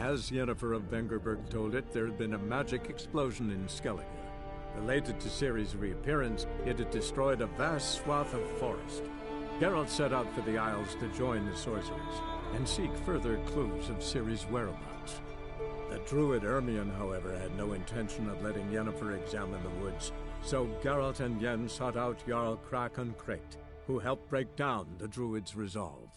As Yennefer of Vengerberg told it, there had been a magic explosion in Skellige. Related to Ciri's reappearance, it had destroyed a vast swath of forest. Geralt set out for the Isles to join the sorcerers and seek further clues of Ciri's whereabouts. The druid Ermion, however, had no intention of letting Yennefer examine the woods, so Geralt and Yen sought out Jarl Krakon Krekt, who helped break down the druid's resolve.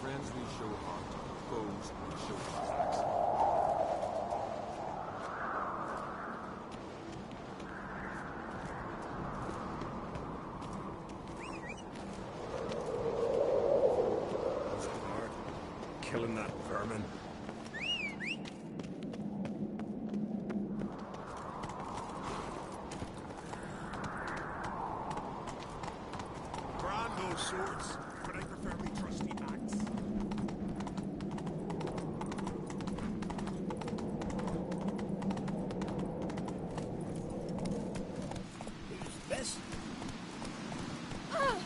Friends we show heart, foes we show respect. Killing that vermin. Brand those swords, but I prefer my trusty axe. Who's this? Ah,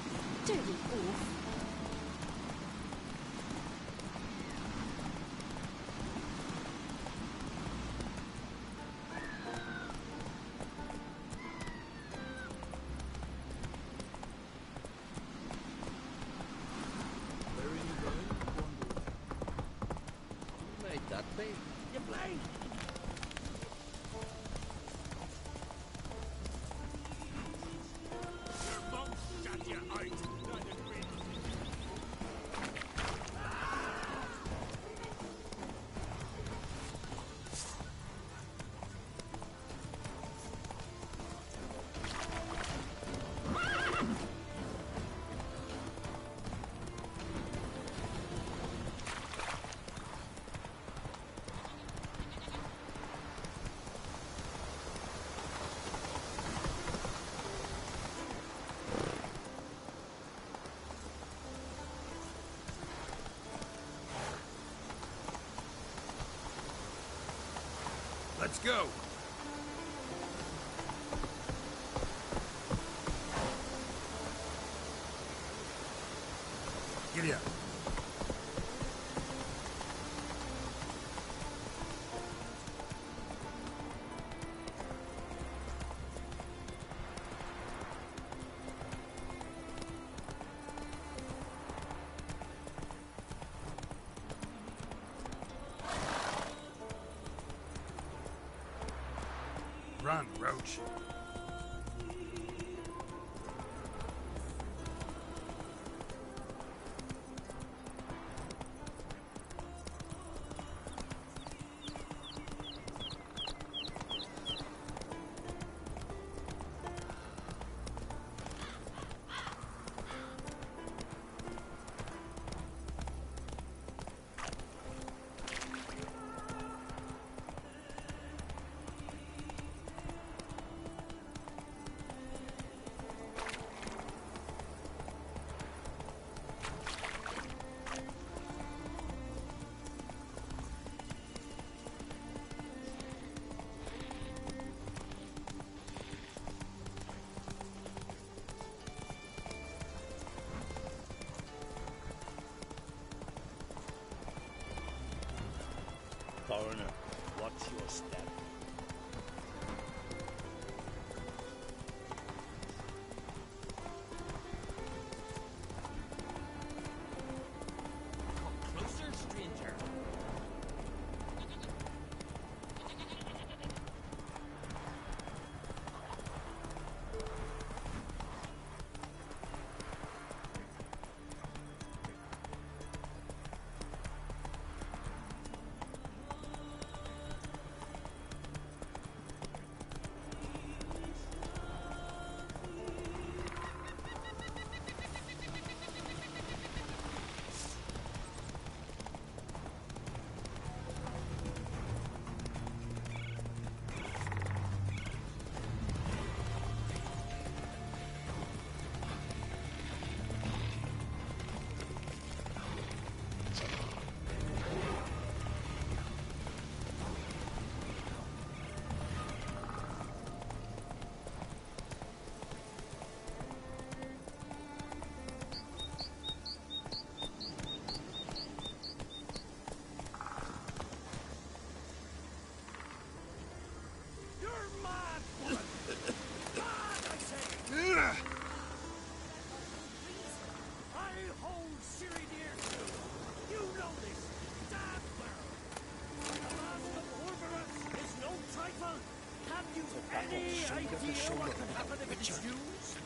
dirty wolf. You blind! Your monks got you out. Not a great Let's go! Giddy up. Run, Roach. Foreigner, watch your step. Come closer, stranger. Have you any idea what could happen if it's used?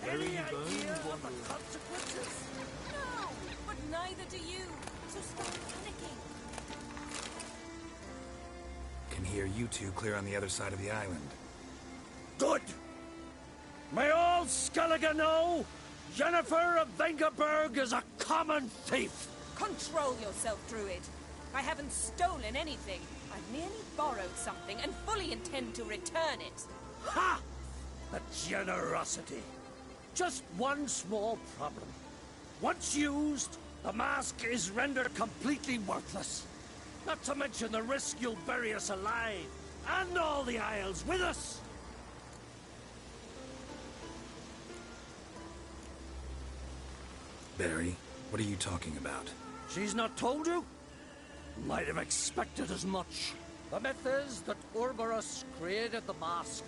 Any idea of the consequences? No, but neither do you. So stop panicking. Can hear you two clear on the other side of the island. Good! May all Skellige know, Jennifer of Vengerberg is a common thief! Control yourself, Druid. I haven't stolen anything. I've merely borrowed something and fully intend to return it. Ha! The generosity. Just one small problem. Once used, the mask is rendered completely worthless. Not to mention the risk you'll bury us alive, and all the Isles with us! Barry, what are you talking about? She's not told you? Might have expected as much. The myth is that Ouroboros created the mask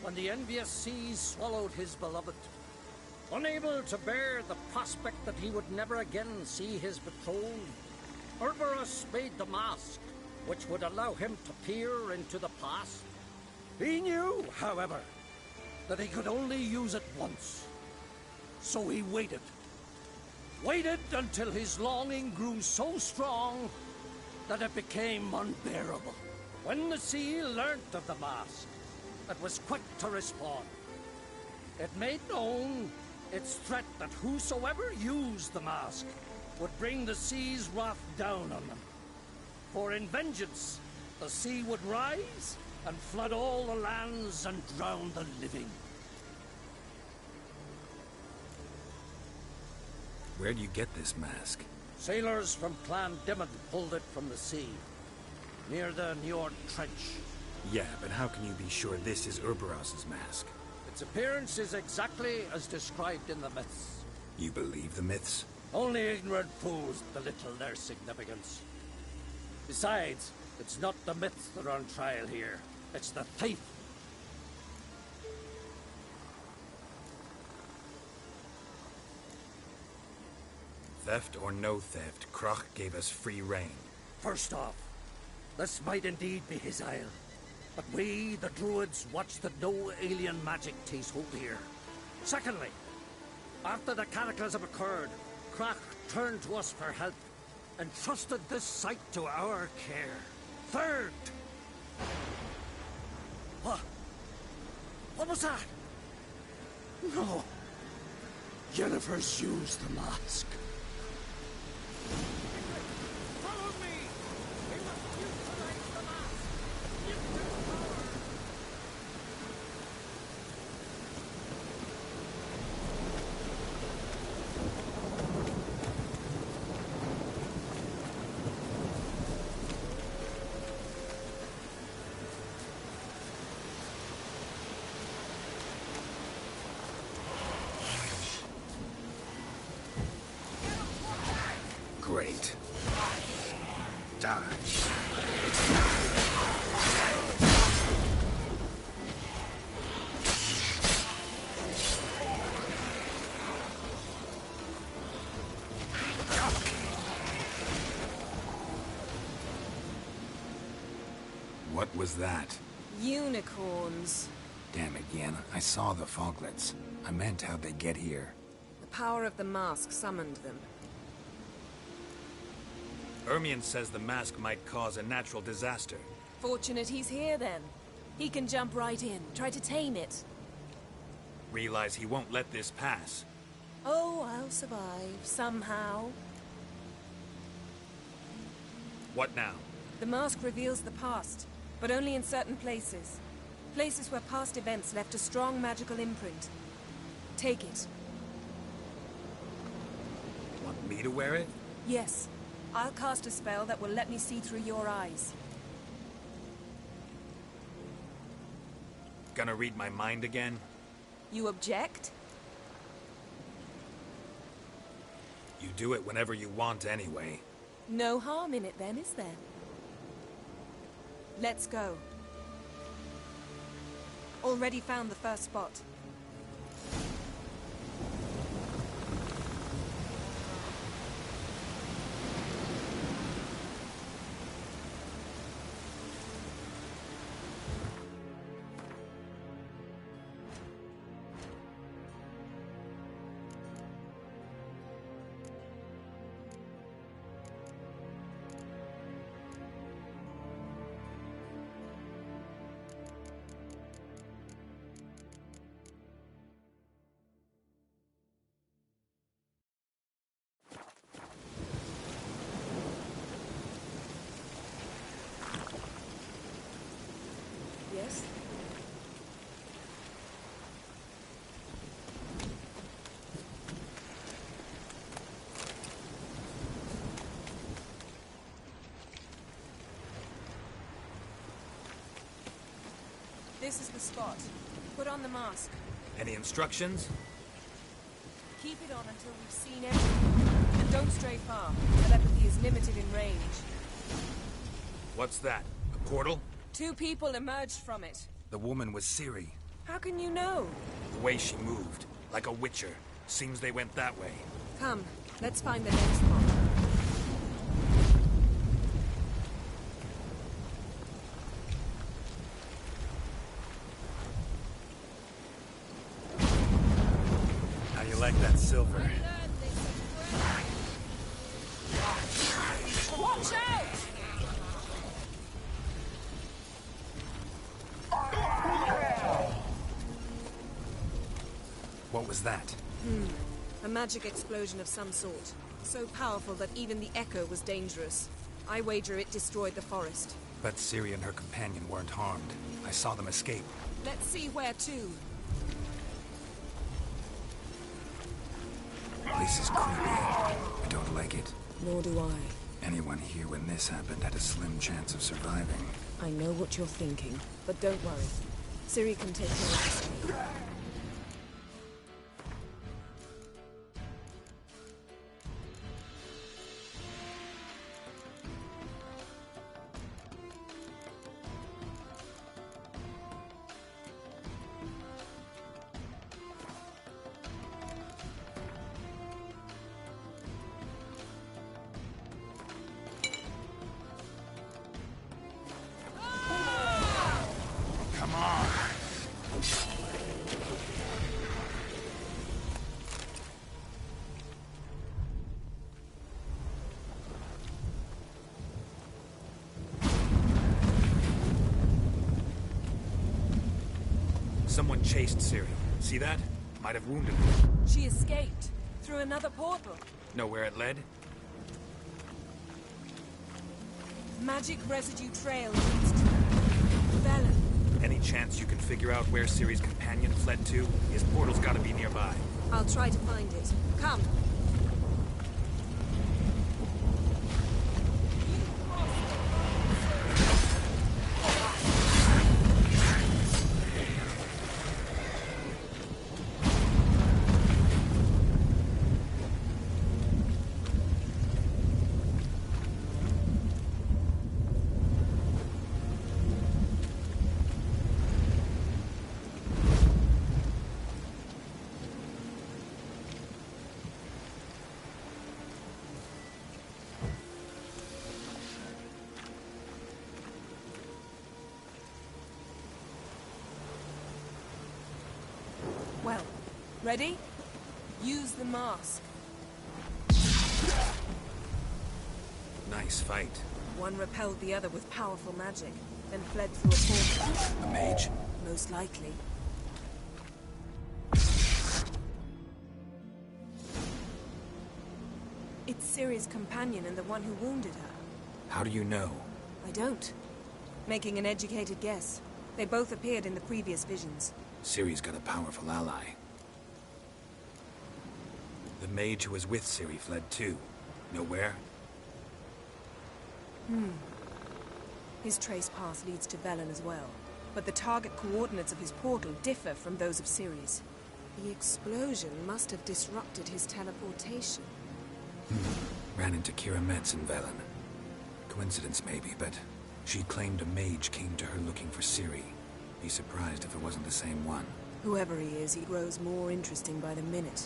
when the envious seas swallowed his beloved. Unable to bear the prospect that he would never again see his betrothed, Ouroboros made the mask, which would allow him to peer into the past. He knew, however, that he could only use it once. So he waited. Waited until his longing grew so strong that it became unbearable. When the sea learnt of the mask, it was quick to respond. It made known its threat that whosoever used the mask would bring the sea's wrath down on them. For in vengeance, the sea would rise and flood all the lands and drown the living. Where do you get this mask? Sailors from Clan Dimon pulled it from the sea, near the Njord Trench. Yeah, but how can you be sure this is Ouroboros' mask? Its appearance is exactly as described in the myths. You believe the myths? Only ignorant fools belittle their significance. Besides, it's not the myths that are on trial here. It's the thief. Theft or no theft, Kroch gave us free rein. First off, this might indeed be his isle. But we, the Druids, watch that no alien magic takes hold here. Secondly, after the cataclysm occurred, Kroch turned to us for help and trusted this site to our care. Third... What? What was that? No. Jennifer's used the mask. Follow me! We must utilize the mask! Use its power! Great. Die. What was that? Unicorns. Damn it, Yen. I saw the foglets. I meant how'd they get here. The power of the mask summoned them. Ermion says the mask might cause a natural disaster. Fortunate he's here, then. He can jump right in, try to tame it. Realize he won't let this pass. Oh, I'll survive, somehow. What now? The mask reveals the past, but only in certain places. Places where past events left a strong magical imprint. Take it. Want me to wear it? Yes. I'll cast a spell that will let me see through your eyes. Gonna read my mind again? You object? You do it whenever you want anyway. No harm in it then, is there? Let's go. Already found the first spot. us. This is the spot. Put on the mask. Any instructions? Keep it on until we've seen everything. And don't stray far. Telepathy is limited in range. What's that? A portal? 2 people emerged from it. The woman was Ciri. How can you know? The way she moved, like a witcher. Seems they went that way. Come, let's find the next one. How you like that silver? Watch out! What was that? A magic explosion of some sort. So powerful that even the echo was dangerous. I wager it destroyed the forest. But Ciri and her companion weren't harmed. I saw them escape. Let's see where to. This is creepy. I don't like it. Nor do I. Anyone here when this happened had a slim chance of surviving. I know what you're thinking, but don't worry. Ciri can take care of this. Come on! Someone chased Ciri. See that? Might have wounded her. She escaped. Through another portal. Know where it led? Magic residue trail leads to Velen. Any chance you can figure out where Ciri's companion fled to? His portal's gotta be nearby. I'll try to find it. Come. Well, ready? Use the mask. Nice fight. One repelled the other with powerful magic, then fled through a portal. A mage? Most likely. It's Ciri's companion and the one who wounded her. How do you know? I don't. Making an educated guess. They both appeared in the previous visions. Ciri's got a powerful ally. The mage who was with Ciri fled too. Know where? His trace path leads to Velen as well. But the target coordinates of his portal differ from those of Ciri's. The explosion must have disrupted his teleportation. Ran into Kira Metz in Velen. Coincidence maybe, but she claimed a mage came to her looking for Ciri. Be surprised if it wasn't the same one. Whoever he is, he grows more interesting by the minute.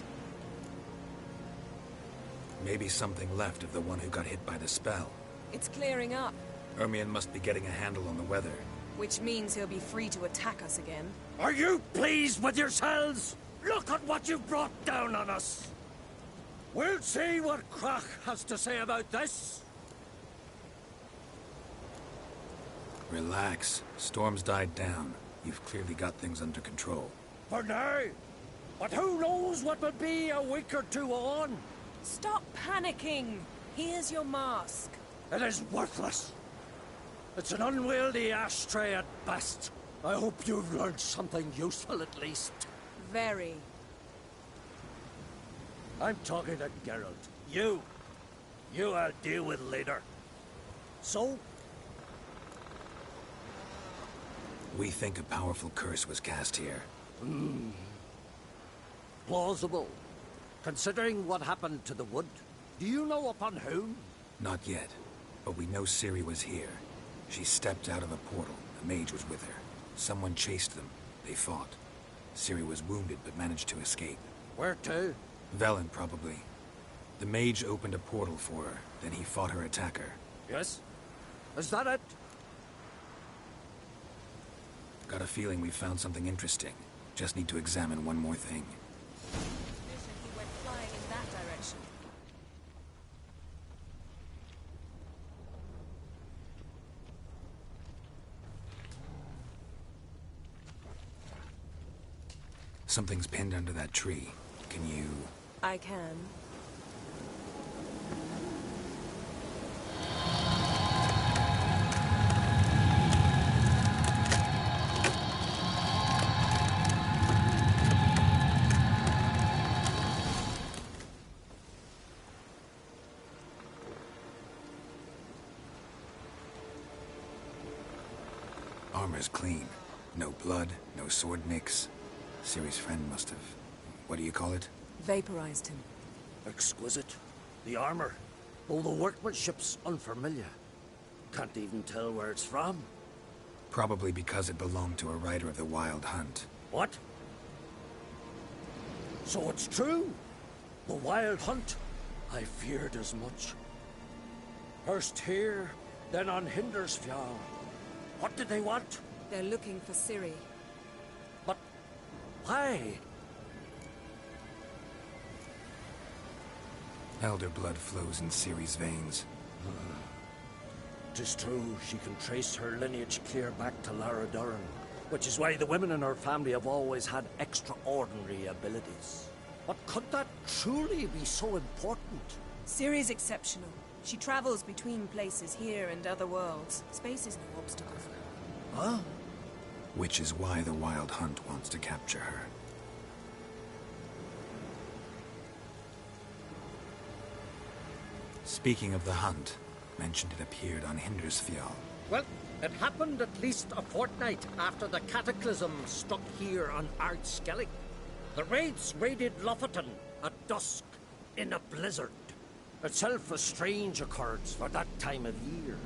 Maybe something left of the one who got hit by the spell. It's clearing up, Ermion must be getting a handle on the weather. which means he'll be free to attack us again. Are you pleased with yourselves? Look at what you've brought down on us. We'll see what Krach has to say about this. Relax. Storm's died down. You've clearly got things under control. For now. But who knows what will be a week or two on? Stop panicking! Here's your mask. It is worthless. It's an unwieldy ashtray at best. I hope you've learned something useful at least. Very. I'm talking to Geralt. You I'll deal with later. So? We think a powerful curse was cast here. Plausible. Considering what happened to the wood, do you know upon whom? Not yet, but we know Ciri was here. She stepped out of a portal. A mage was with her. Someone chased them. They fought. Ciri was wounded but managed to escape. Where to? Velen, probably. The mage opened a portal for her, then he fought her attacker. Yes? Is that it? Got a feeling we found something interesting. Just need to examine one more thing. Suspicion he went flying in that direction. Something's pinned under that tree. Can you... I can. Armor's clean. No blood, no sword nicks. Ciri's friend must have... what do you call it? Vaporized him. Exquisite. The armor. Though the workmanship's unfamiliar. Can't even tell where it's from. Probably because it belonged to a rider of the Wild Hunt. What? So it's true? The Wild Hunt? I feared as much. First here, then on Hindersfjall. What did they want? They're looking for Ciri. But why? Elder blood flows in Ciri's veins. 'Tis true, she can trace her lineage clear back to Lara Duran, which is why the women in her family have always had extraordinary abilities. But could that truly be so important? Ciri's exceptional. She travels between places here and other worlds. Space is no obstacle for her. Huh? Which is why the Wild Hunt wants to capture her. Speaking of the hunt, mentioned it appeared on Hindersfjall. Well, it happened at least a fortnight after the cataclysm struck here on Ard Skellig. The raids raided Lofoten at dusk in a blizzard. Itself a strange occurrence for that time of year.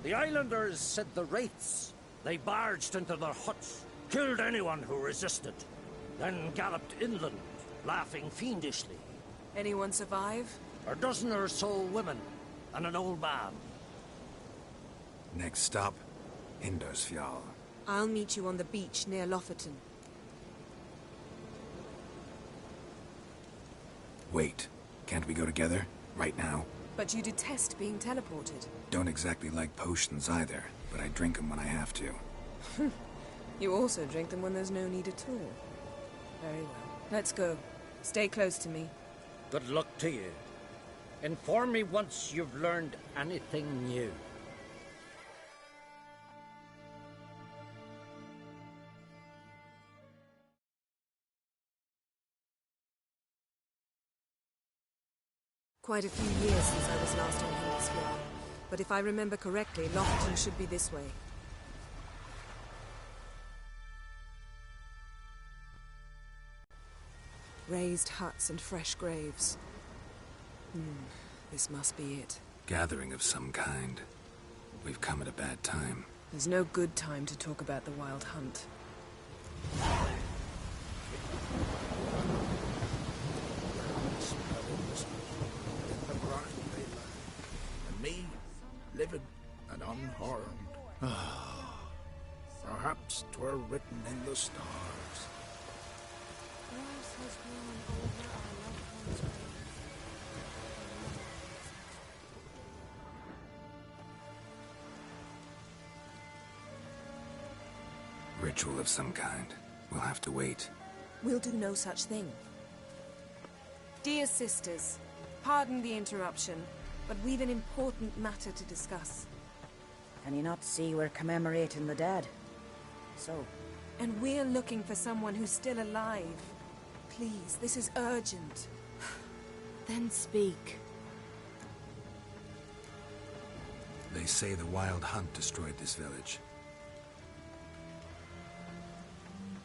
The islanders said the wraiths. They barged into their huts, killed anyone who resisted, then galloped inland, laughing fiendishly. Anyone survive? A dozen or so women, and an old man. Next stop, Hindersfjall. I'll meet you on the beach near Lofoten. Wait, can't we go together? Right now? But you detest being teleported. Don't exactly like potions either, but I drink them when I have to. You also drink them when there's no need at all. Very well. Let's go. Stay close to me. Good luck to you. Inform me once you've learned anything new. Quite a few years since I was last on Hindersfjall. But if I remember correctly, Lofoten should be this way. Raised huts and fresh graves. This must be it. Gathering of some kind. We've come at a bad time. There's no good time to talk about the Wild Hunt. And me, living and unharmed. Perhaps 'twere written in the stars. Grass has grown over our loved one's grave. Ritual of some kind. We'll have to wait. We'll do no such thing. Dear sisters, pardon the interruption, but we've an important matter to discuss. Can you not see we're commemorating the dead? So, And we're looking for someone who's still alive. Please, this is urgent. then speak. They say the Wild Hunt destroyed this village.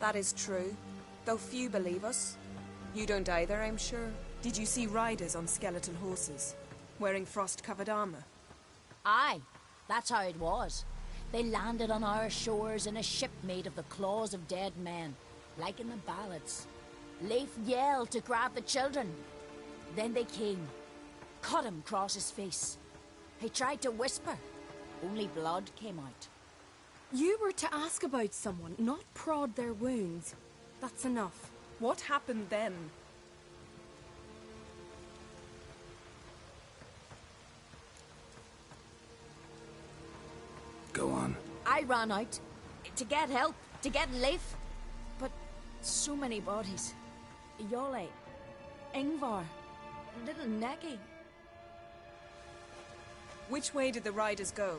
That is true, though few believe us. You don't either, I'm sure. Did you see riders on skeletal horses, wearing frost-covered armor? Aye, that's how it was. They landed on our shores in a ship made of the claws of dead men, like in the ballads. Leif yelled to grab the children. Then they came, cut him across his face. He tried to whisper, only blood came out. You were to ask about someone, not prod their wounds. That's enough. What happened then? Go on. I ran out to get help, to get Leif. But so many bodies. Yole, Ingvar, little Necky. Which way did the riders go?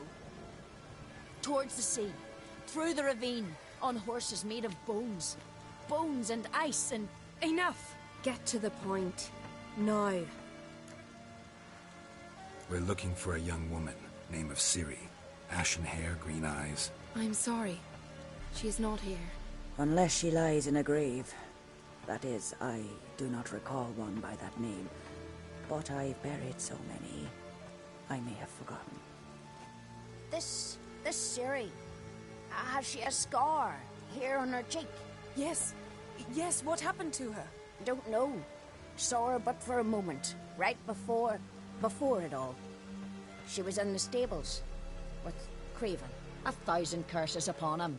Towards the sea, through the ravine, on horses made of bones. Bones and ice and... Enough! Get to the point. Now. We're looking for a young woman, name of Ciri. Ashen hair, green eyes. I'm sorry. She is not here. Unless she lies in a grave. That is, I do not recall one by that name. But I've buried so many, I may have forgotten. This Ciri, has she a scar here on her cheek? Yes, what happened to her? Don't know. Saw her but for a moment, right before it all. She was in the stables with Craven. 1,000 curses upon him.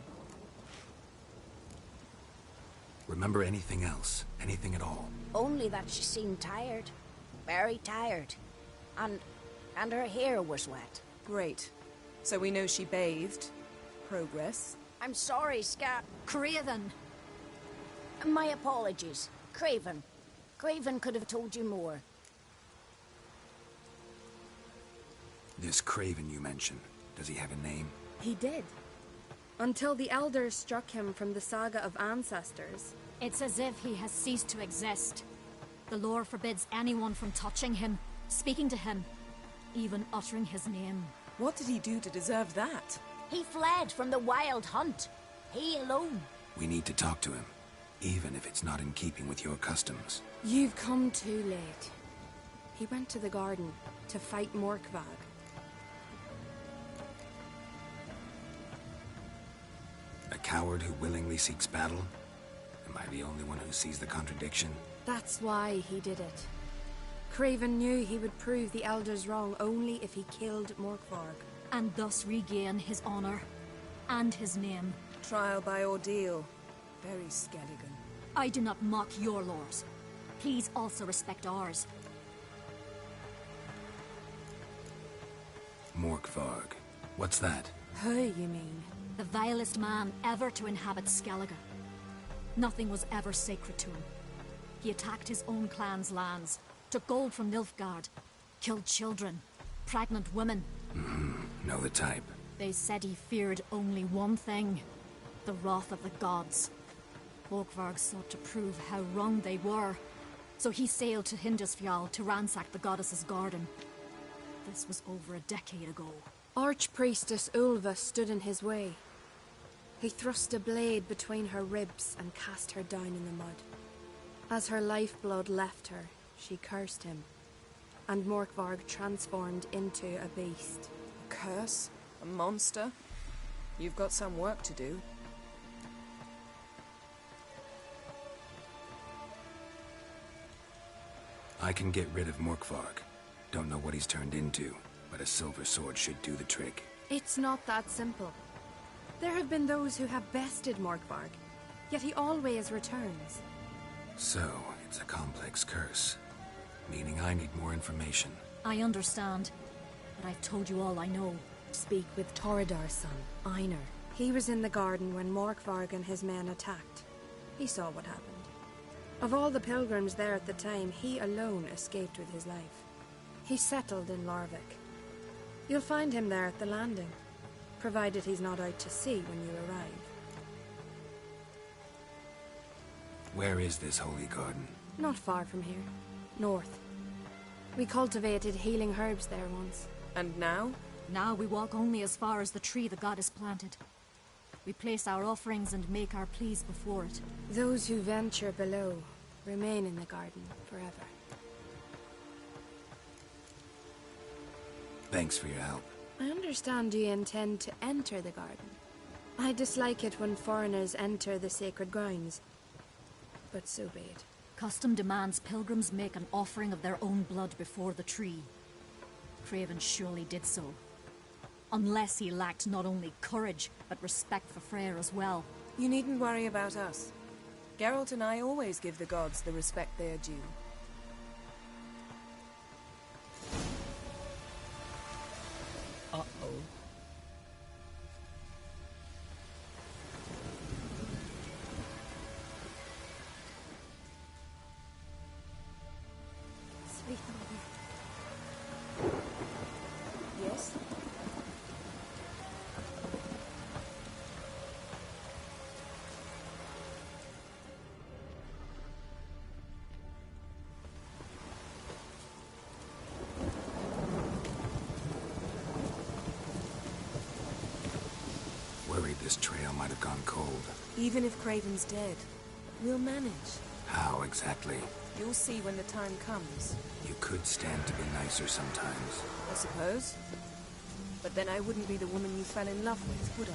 Remember anything else? Anything at all? Only that she seemed tired. Very tired. And her hair was wet. Great. So we know she bathed. Progress. I'm sorry, Craven. My apologies. Craven. Craven could have told you more. This Craven you mentioned, does he have a name? He did. Until the elders struck him from the saga of ancestors. It's as if he has ceased to exist. The lore forbids anyone from touching him, speaking to him, even uttering his name. What did he do to deserve that? He fled from the Wild Hunt. He alone. We need to talk to him, even if it's not in keeping with your customs. You've come too late. He went to the garden to fight Morkvag. A coward who willingly seeks battle? Am I the only one who sees the contradiction? That's why he did it. Craven knew he would prove the elders wrong only if he killed Morkvarg. And thus regain his honor and his name. Trial by ordeal. Very Skelligan. I do not mock your laws. Please also respect ours. Morkvarg. What's that? Who, you mean? The vilest man ever to inhabit Skellige. Nothing was ever sacred to him. He attacked his own clan's lands, took gold from Nilfgaard, killed children, pregnant women. Know the type. They said he feared only one thing, the wrath of the gods. Morkvarg sought to prove how wrong they were, so he sailed to Hindisfjall to ransack the goddess's garden. This was over a decade ago. Archpriestess Ulva stood in his way. He thrust a blade between her ribs and cast her down in the mud. As her lifeblood left her, she cursed him, and Morkvarg transformed into a beast. A curse? A monster? You've got some work to do. I can get rid of Morkvarg. Don't know what he's turned into, but a silver sword should do the trick. It's not that simple. There have been those who have bested Morkvarg, yet he always returns. So, it's a complex curse, meaning I need more information. I understand, but I've told you all I know. Speak with Torridar's son, Einar. He was in the garden when Morkvarg and his men attacked. He saw what happened. Of all the pilgrims there at the time, he alone escaped with his life. He settled in Larvik. You'll find him there at the landing, provided he's not out to sea when you arrive. Where is this holy garden? Not far from here. North. We cultivated healing herbs there once. And now? Now we walk only as far as the tree the goddess planted. We place our offerings and make our pleas before it. Those who venture below remain in the garden forever. Thanks for your help. I understand you intend to enter the garden. I dislike it when foreigners enter the sacred grounds. But so be it. Custom demands pilgrims make an offering of their own blood before the tree. Craven surely did so. Unless he lacked not only courage, but respect for Freyr as well. You needn't worry about us. Geralt and I always give the gods the respect they are due. Uh-oh. Sweet mother. Yes? Worried this trail might have gone cold. Even if Craven's dead, we'll manage. How exactly? You'll see when the time comes, You could stand to be nicer sometimes. I suppose. But then I wouldn't be the woman you fell in love with, would I?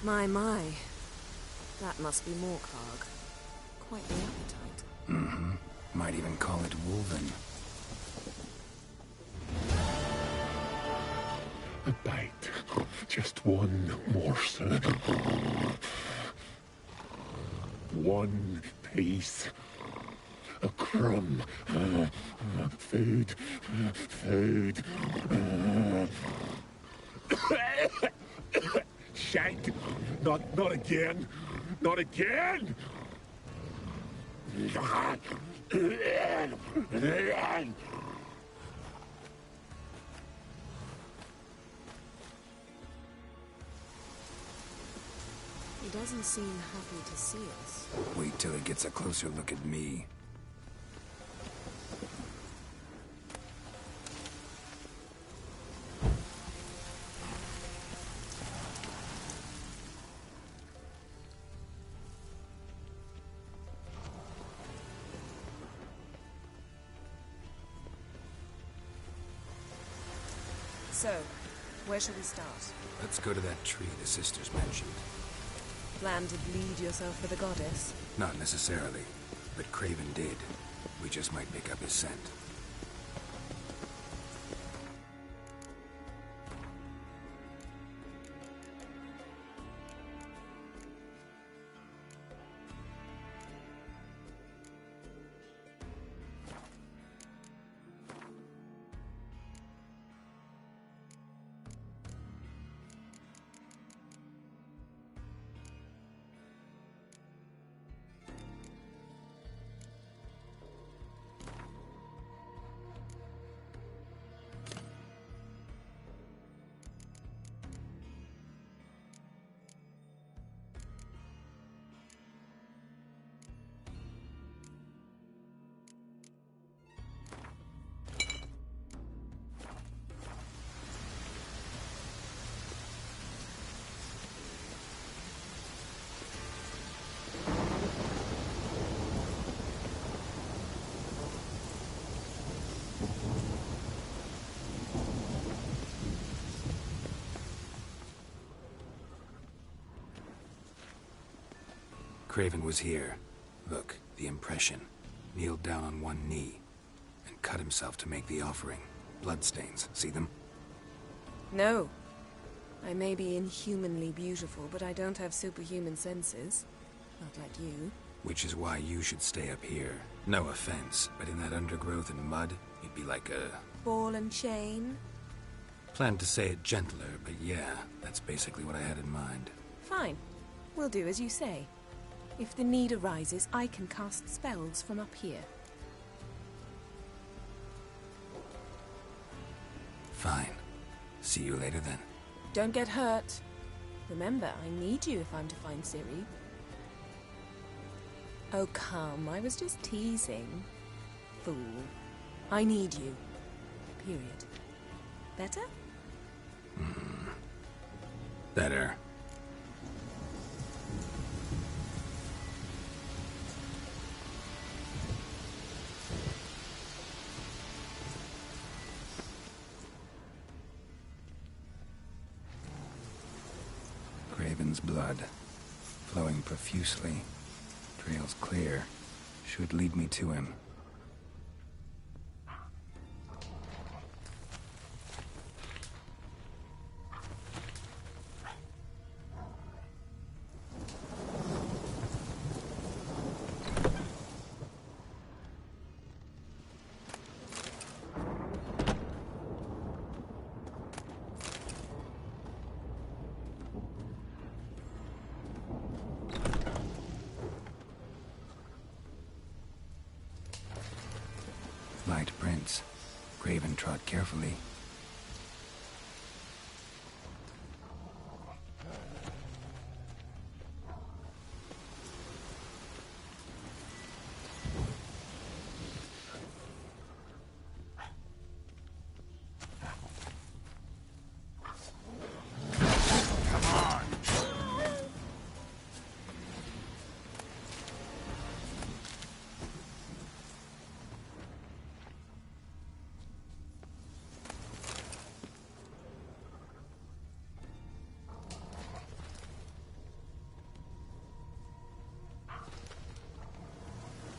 My. That must be Morkarg. Quite the appetite. Mm-hmm. Might even call it Wolven. A bite. Just one morsel. One piece. A crumb. Food. Food. Shank. Not again. Not again. He doesn't seem happy to see us. Wait till he gets a closer look at me. So, where shall we start? Let's go to that tree the sisters mentioned. Plan to bleed yourself for the goddess? Not necessarily, but Craven did. We just might pick up his scent. Craven was here. Look, the impression. Kneeled down on one knee and cut himself to make the offering. Bloodstains, see them? No. I may be inhumanly beautiful, but I don't have superhuman senses. Not like you. Which is why you should stay up here. No offense, but in that undergrowth and mud, you'd be like a... Ball and chain? Planned to say it gentler, but yeah, that's basically what I had in mind. Fine. We'll do as you say. If the need arises, I can cast spells from up here. Fine. See you later then. Don't get hurt. Remember, I need you if I'm to find Ciri. Oh, come. I was just teasing. Fool. I need you. Period. Better? Better. Craven's blood, flowing profusely, trails clear, should lead me to him. Light prints. Craven trod carefully.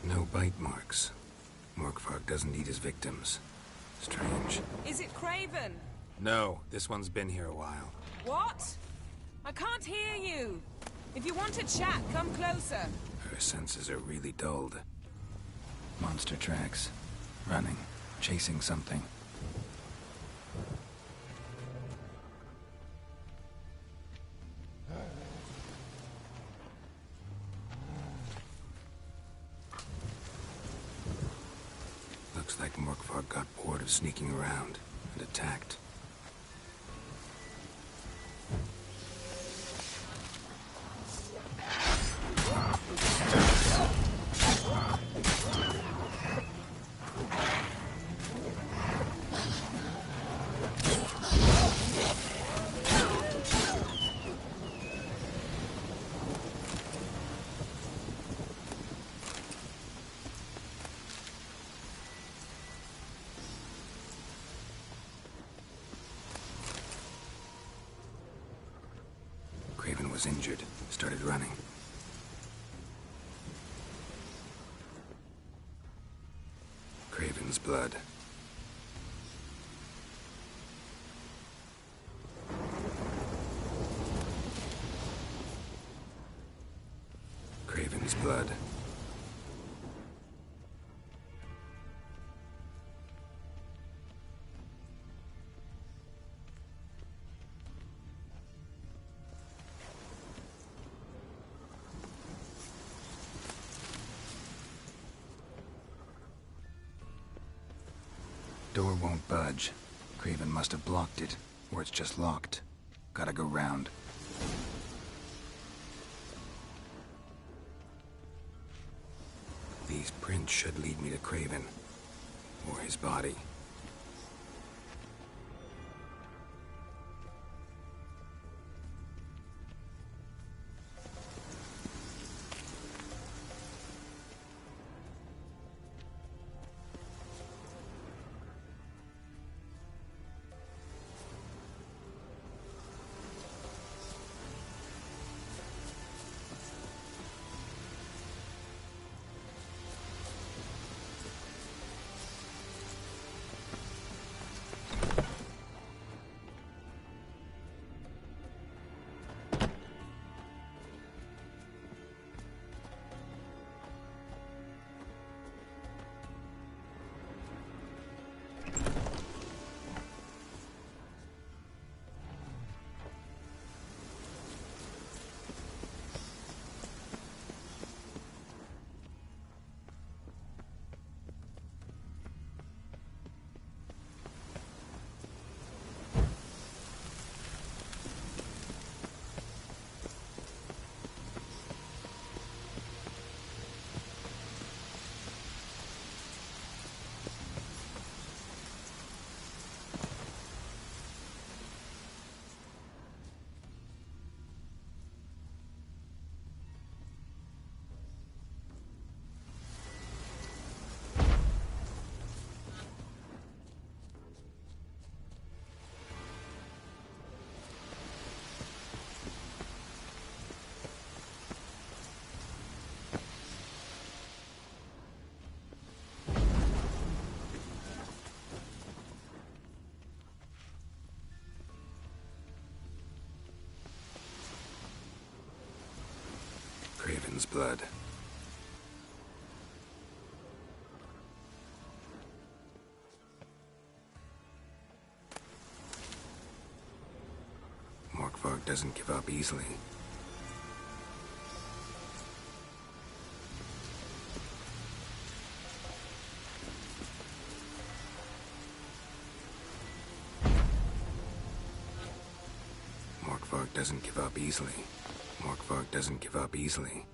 No bite marks. Morkvark doesn't eat his victims. Strange. Is it Craven? No, this one's been here a while. What? I can't hear you. If you want to chat, come closer. Her senses are really dulled. Monster tracks. Running. Chasing something. Looks like Morkvark got bored of sneaking around and attacked. Craven was injured, started running. Craven's blood. Craven's blood. Door won't budge. Craven must have blocked it, or it's just locked. Gotta go round. These prints should lead me to Craven. Or his body. one's blood. Morkvarg doesn't give up easily. Morkvarg doesn't give up easily. Morkvarg doesn't give up easily.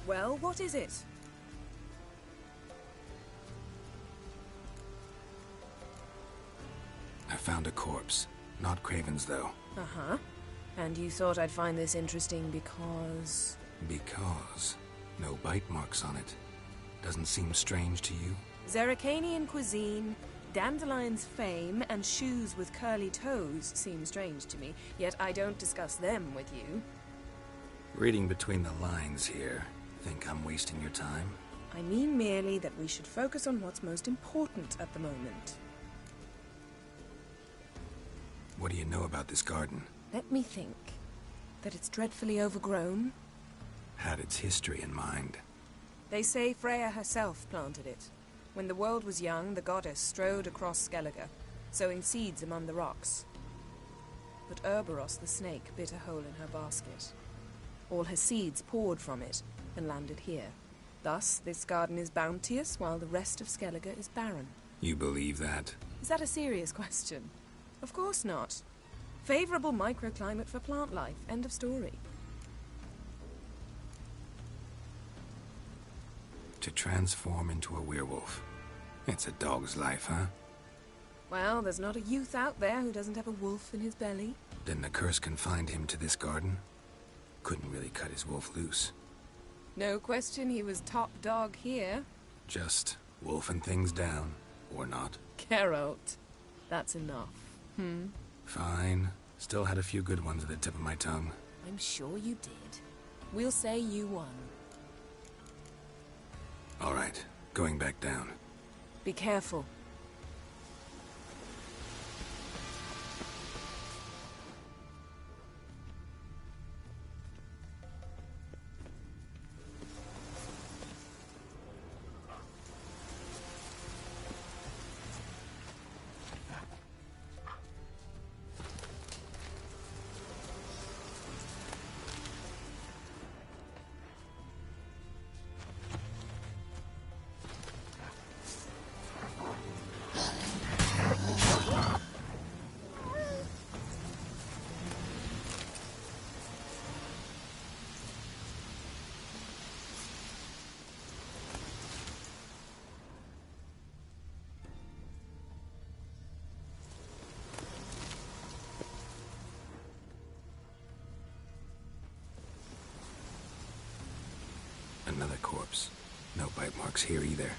Well, what is it? I found a corpse. Not Craven's, though. Uh-huh. And you thought I'd find this interesting because... Because no bite marks on it. Doesn't seem strange to you? Zerrikanian cuisine, Dandelion's fame, and shoes with curly toes seem strange to me, yet I don't discuss them with you. Reading between the lines here. Think I'm wasting your time? I mean merely that we should focus on what's most important at the moment. What do you know about this garden? Let me think. That it's dreadfully overgrown. Had its history in mind. They say Freya herself planted it. When the world was young, the goddess strode across Skellige, sowing seeds among the rocks. But Urboros the snake bit a hole in her basket. All her seeds poured from it and landed here. Thus, this garden is bounteous, while the rest of Skellige is barren. You believe that? Is that a serious question? Of course not. Favorable microclimate for plant life. End of story. To transform into a werewolf. It's a dog's life, huh? Well, there's not a youth out there who doesn't have a wolf in his belly. Then the curse confined him to this garden? Couldn't really cut his wolf loose. No question he was top dog here. Just wolfing things down, or not. Geralt. That's enough. Fine. Still had a few good ones at the tip of my tongue. I'm sure you did. We'll say you won. All right, going back down. Be careful. another corpse. No bite marks here either.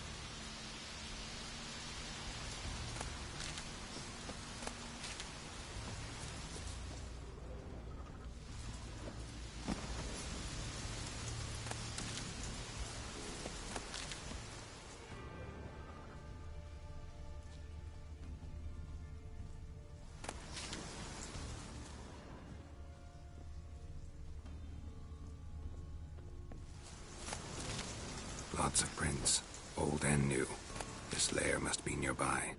Lots of prints, old and new. This lair must be nearby.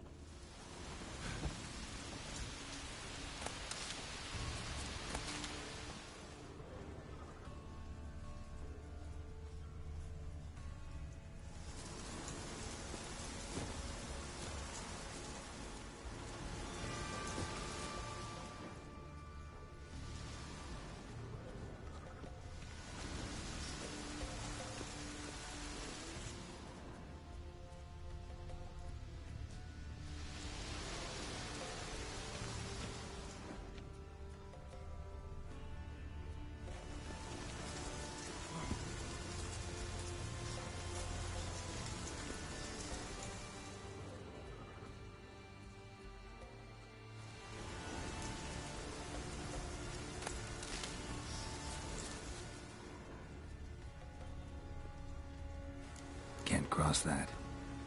Can't cross that.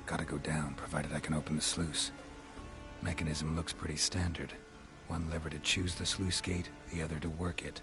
Gotta go down, provided I can open the sluice. Mechanism looks pretty standard. One lever to choose the sluice gate, the other to work it.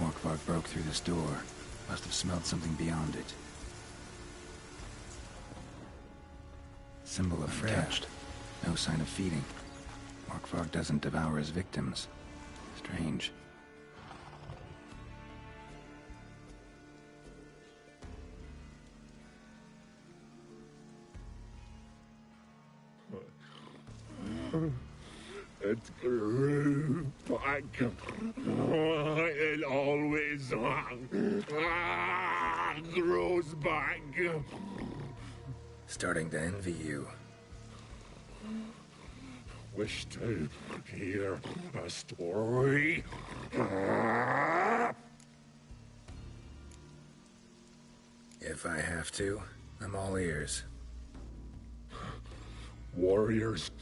Morkvarg broke through this door. Must have smelled something beyond it. Symbol of untouched. No sign of feeding. Morkvarg doesn't devour his victims. Strange. It grew back. It always grows back. Starting to envy you. Wish to hear a story? If I have to, I'm all ears. Warriors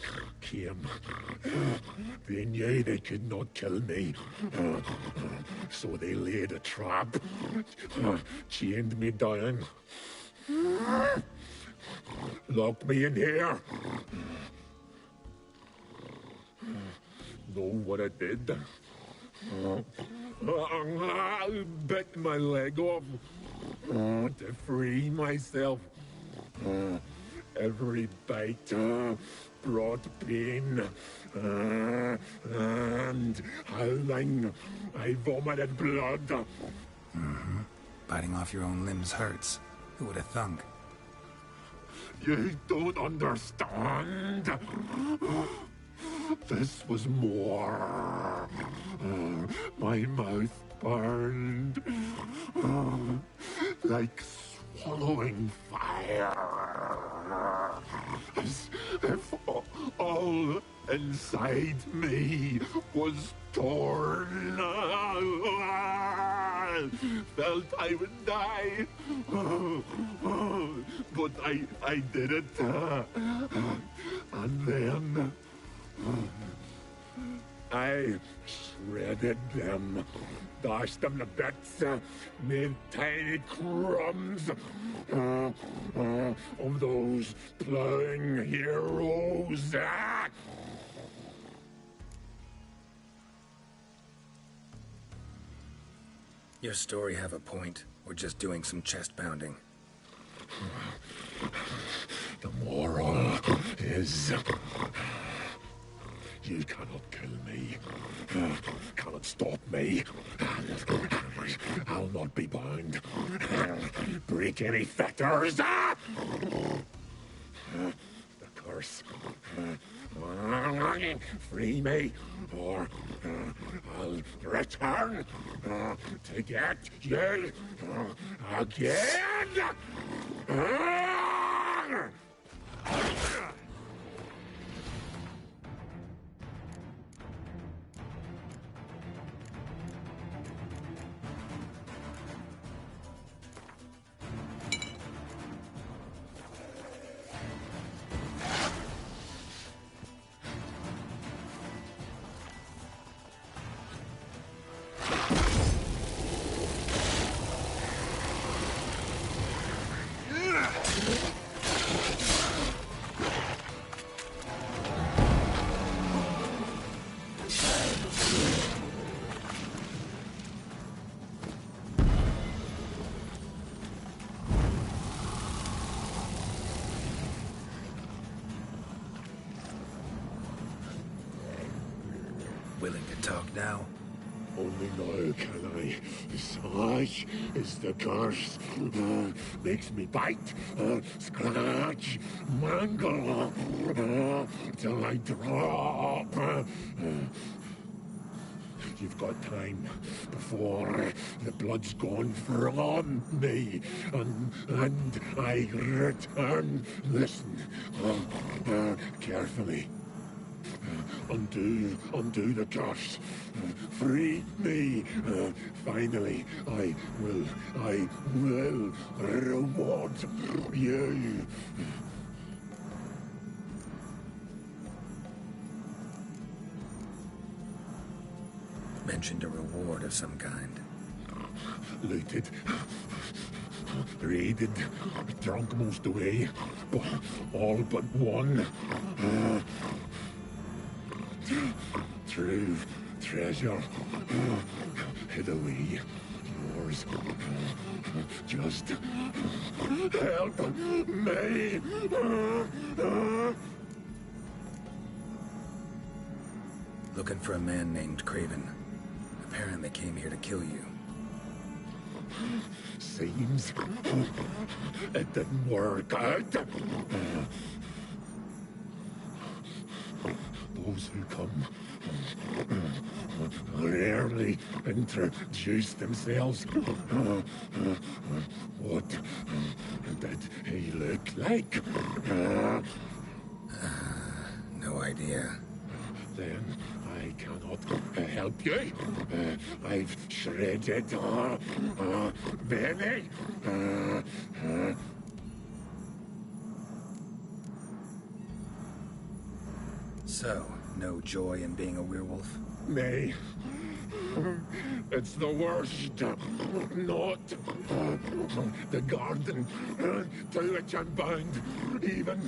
came. They knew they could not kill me. So they laid a trap. Chained me down. Locked me in here. Know what I did? Bit my leg off to free myself. Every bite brought pain, and howling, I vomited blood. Biting off your own limbs hurts. Who would have thunk? You don't understand. This was more. My mouth burned. Like swallowing fire. As if all inside me was torn. Felt I would die. But I did it. And then I shredded them, dashed them to bits, made tiny crumbs of those plowing heroes. Your story have a point. We're just doing some chest pounding. The moral is... You cannot kill me. Cannot stop me. I'll not be bound. Break any fetters. The curse. Free me, or I'll return to get you again. Willing to talk now? Only now can I. Such is the curse. Makes me bite, scratch, mangle, till I drop. You've got time before the blood's gone from me, and I return. Listen, carefully. Undo the curse. Free me. Finally, I will reward you. Mentioned a reward of some kind. Looted, raided, drunk most away, all but one. True treasure, hid away. Yours. Just help me. Looking for a man named Craven. Apparently came here to kill you. Seems it didn't work out. Those who come rarely introduce themselves. What did he look like? No idea. Then I cannot help you. I've shredded many. So, no joy in being a werewolf? Nay. It's the worst. Not the garden to which I'm bound, even.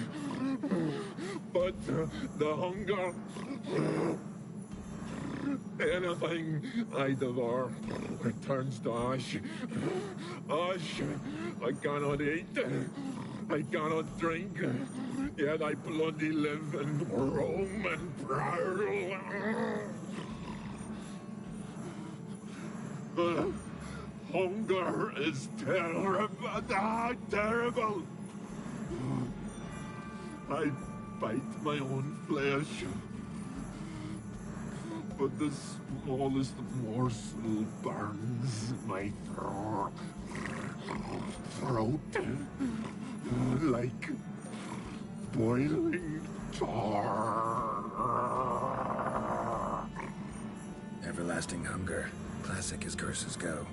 But the hunger. Anything I devour returns to ash. Ash I cannot eat. I cannot drink. Yet I bloody live and roam and prowl. hunger is terrible. Terrible. I bite my own flesh. But the smallest morsel burns my throat like boiling tar. Everlasting hunger. Classic as curses go.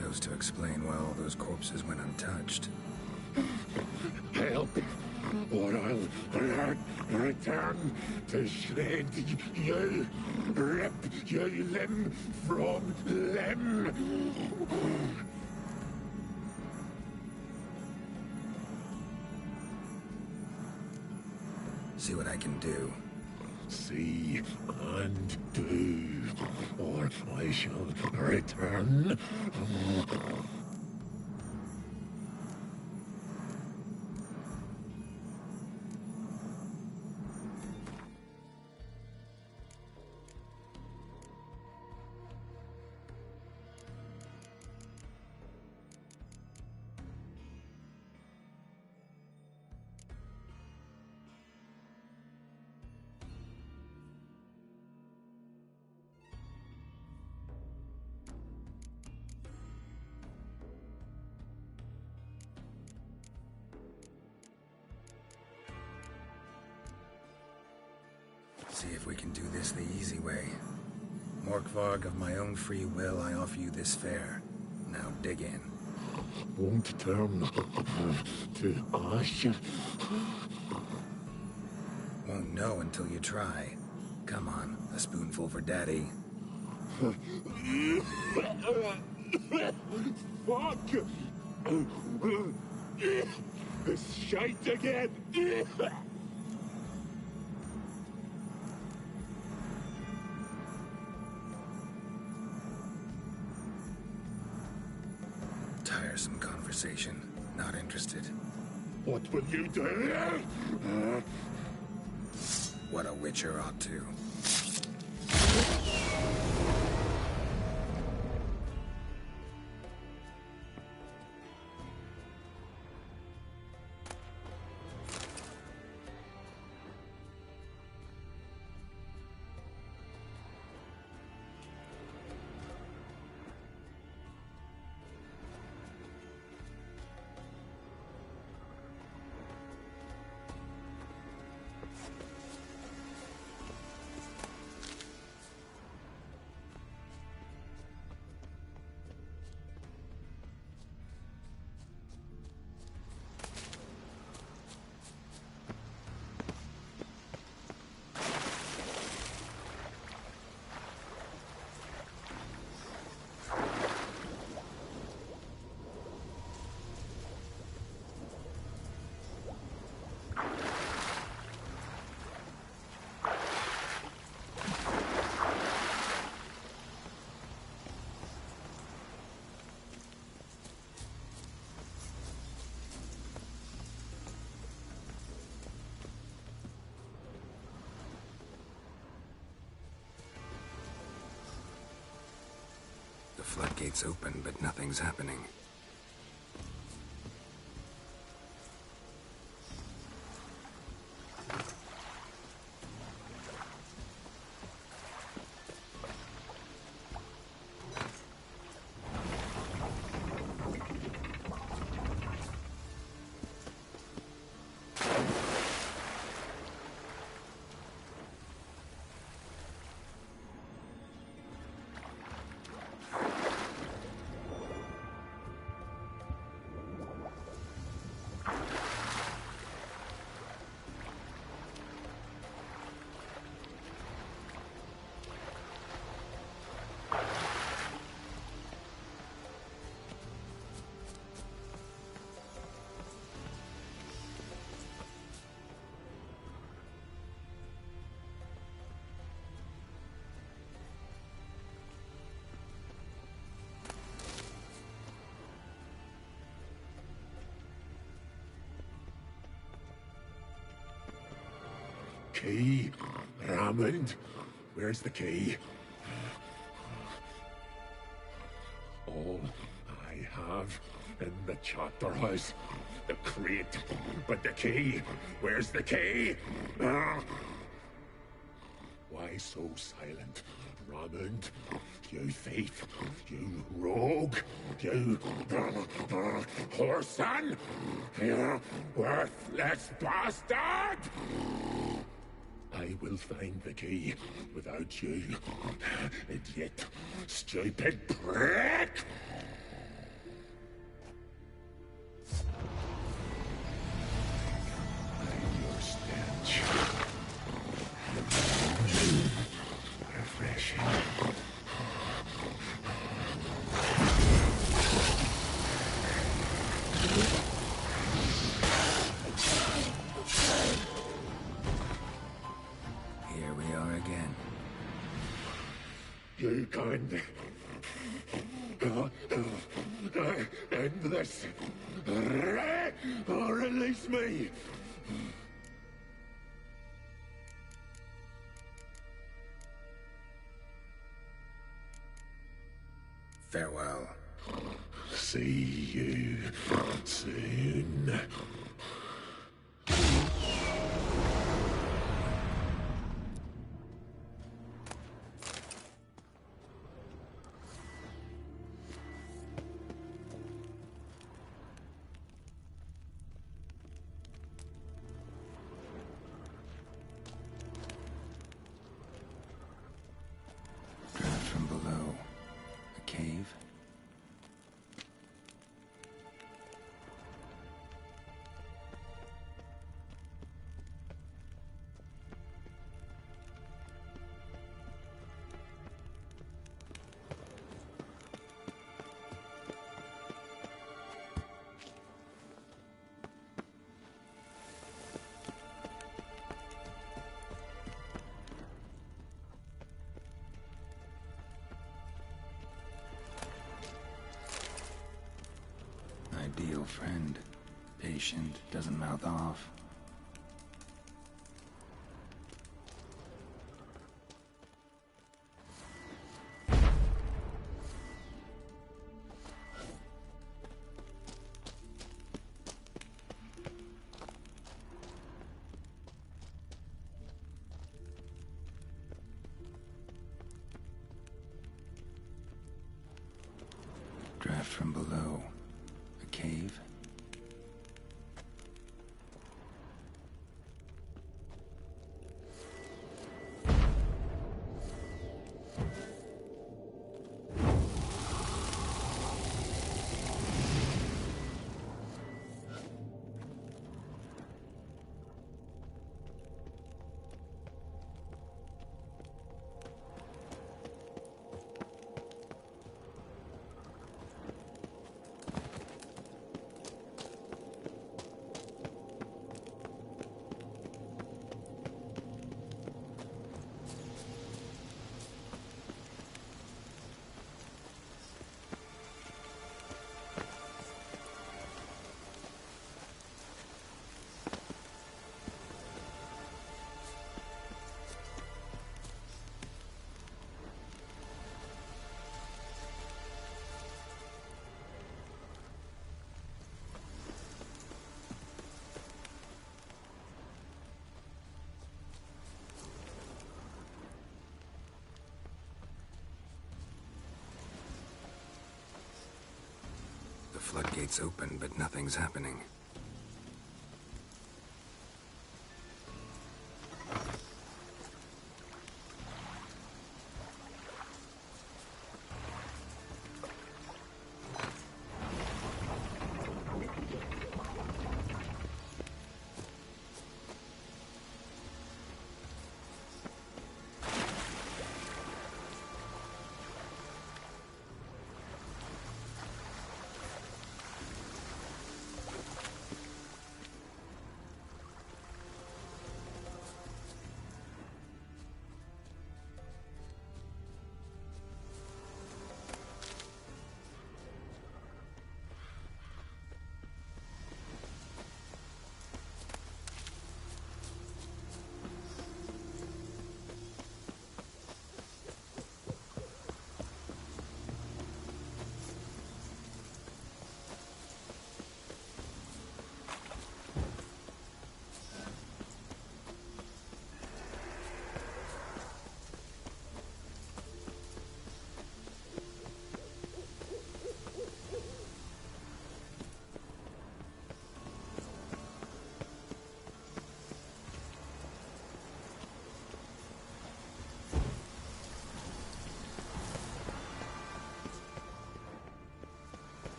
Goes to explain why all those corpses went untouched. Help, or I'll return to shred you, rip you limb from limb. See what I can do. See and do, or I shall return. See if we can do this the easy way. Morkvarg, of my own free will, I offer you this fare. Now dig in. Won't turn to ash. Won't know until you try. Come on, a spoonful for Daddy. Fuck! It's shite again! Tiresome conversation. Not interested. What will you do? What a witcher ought to. The floodgates open, but nothing's happening. Key. Raymond. Where's the key? All I have in the chapter house. The crate, but the key. Where's the key? Ah! Why so silent, Ramond? You thief, you rogue, you whoreson, you worthless bastard! I will find the key without you, idiot, stupid prick! Your stench. Refreshing. Here we are again. You can't end this. Release me. Farewell. See you soon. Draft from below. A cave? Ideal friend. Patient, doesn't mouth off. Draft from below. A cave? The floodgates open, but nothing's happening.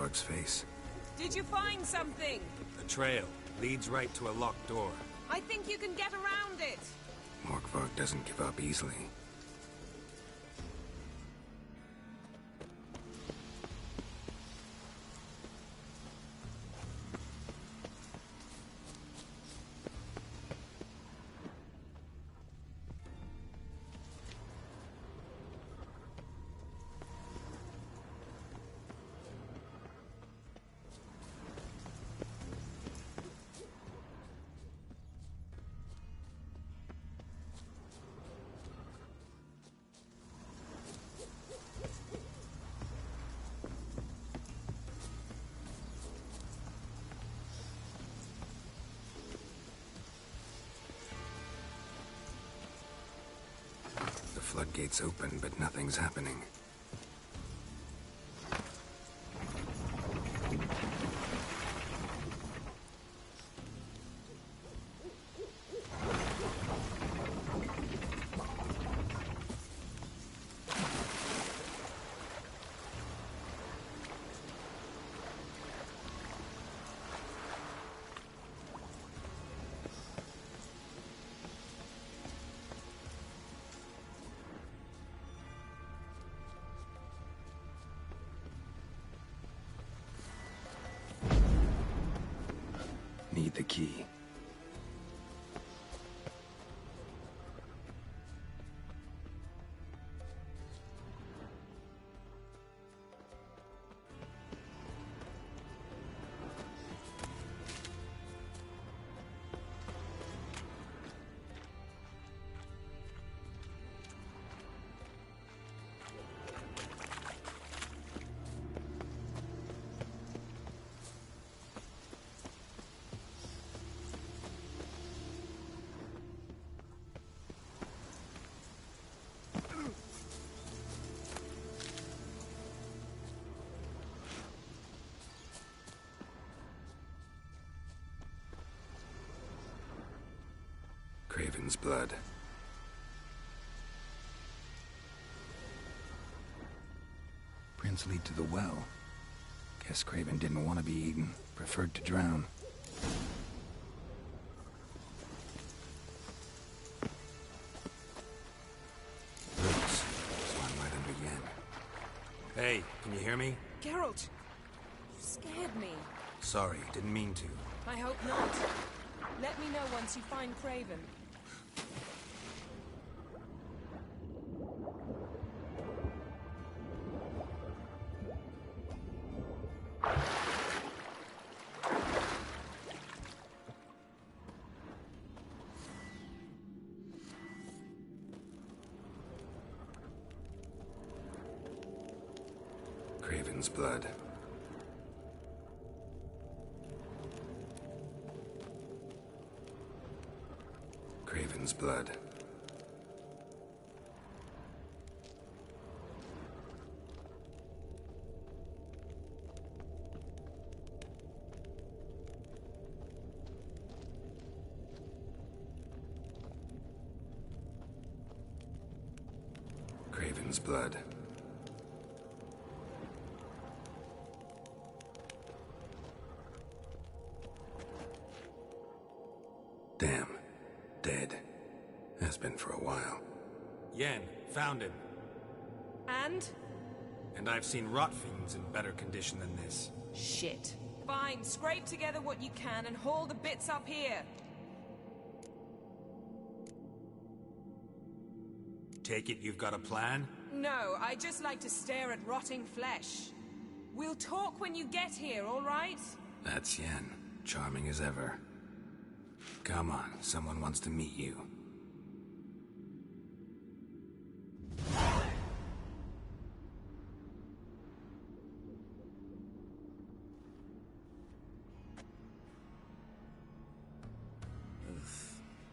Morkvarg's face. Did you find something? A trail leads right to a locked door. I think you can get around it. Morkvarg doesn't give up easily. The floodgates open, but nothing's happening. Need the key. Craven's blood. Prints lead to the well. Guess Craven didn't want to be eaten. Preferred to drown. Roots. So I might under Yen. Hey, can you hear me? Geralt, you scared me. Sorry, didn't mean to. I hope not. Let me know once you find Craven. Craven's blood. Craven's blood. Craven's blood. Damn. Dead. Has been for a while. Yen, found him. And? And I've seen rot fiends in better condition than this. Shit. Fine, scrape together what you can and haul the bits up here. Take it you've got a plan? No, I just like to stare at rotting flesh. We'll talk when you get here, all right? That's Yen. Charming as ever. Come on, someone wants to meet you.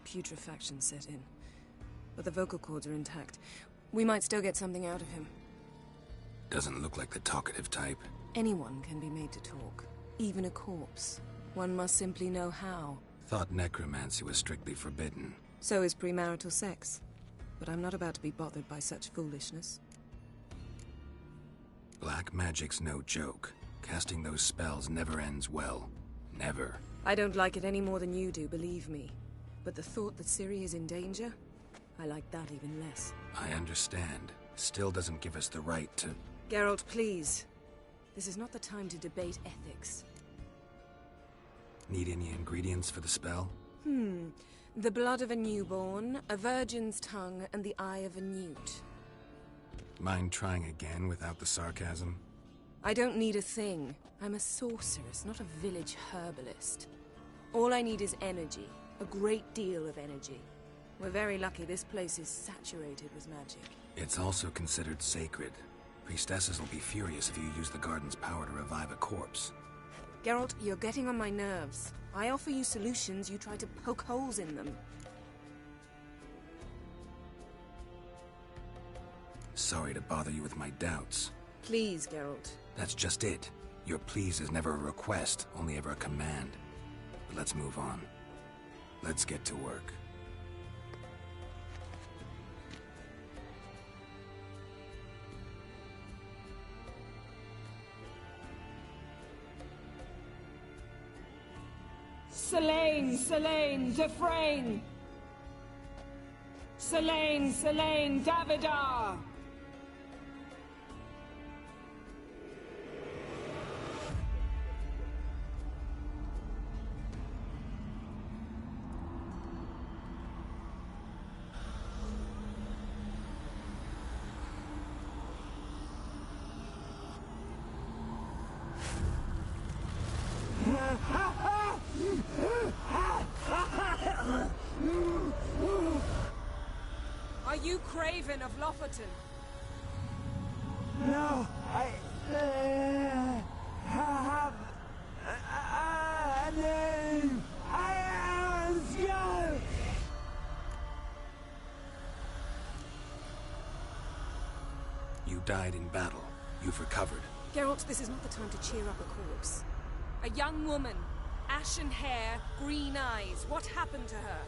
Putrefaction set in. But the vocal cords are intact. We might still get something out of him. Doesn't look like the talkative type. Anyone can be made to talk. Even a corpse. One must simply know how. Thought necromancy was strictly forbidden. So is premarital sex. But I'm not about to be bothered by such foolishness. Black magic's no joke. Casting those spells never ends well. Never. I don't like it any more than you do, believe me. But the thought that Ciri is in danger? I like that even less. I understand. Still doesn't give us the right to... Geralt, please. This is not the time to debate ethics. Need any ingredients for the spell? The blood of a newborn, a virgin's tongue, and the eye of a newt. Mind trying again without the sarcasm? I don't need a thing. I'm a sorceress, not a village herbalist. All I need is energy. A great deal of energy. We're very lucky this place is saturated with magic. It's also considered sacred. Priestesses will be furious if you use the garden's power to revive a corpse. Geralt, you're getting on my nerves. I offer you solutions, you try to poke holes in them. Sorry to bother you with my doubts. Please, Geralt. That's just it. Your please is never a request, only ever a command. But let's move on. Let's get to work. Selene, Selene, Defrain! Selene, Selene, Davidar! Are you Craven of Lofoten? No, I have a name. I am Skull. You died in battle. You've recovered. Geralt, this is not the time to cheer up a corpse. A young woman. Ashen hair, green eyes. What happened to her?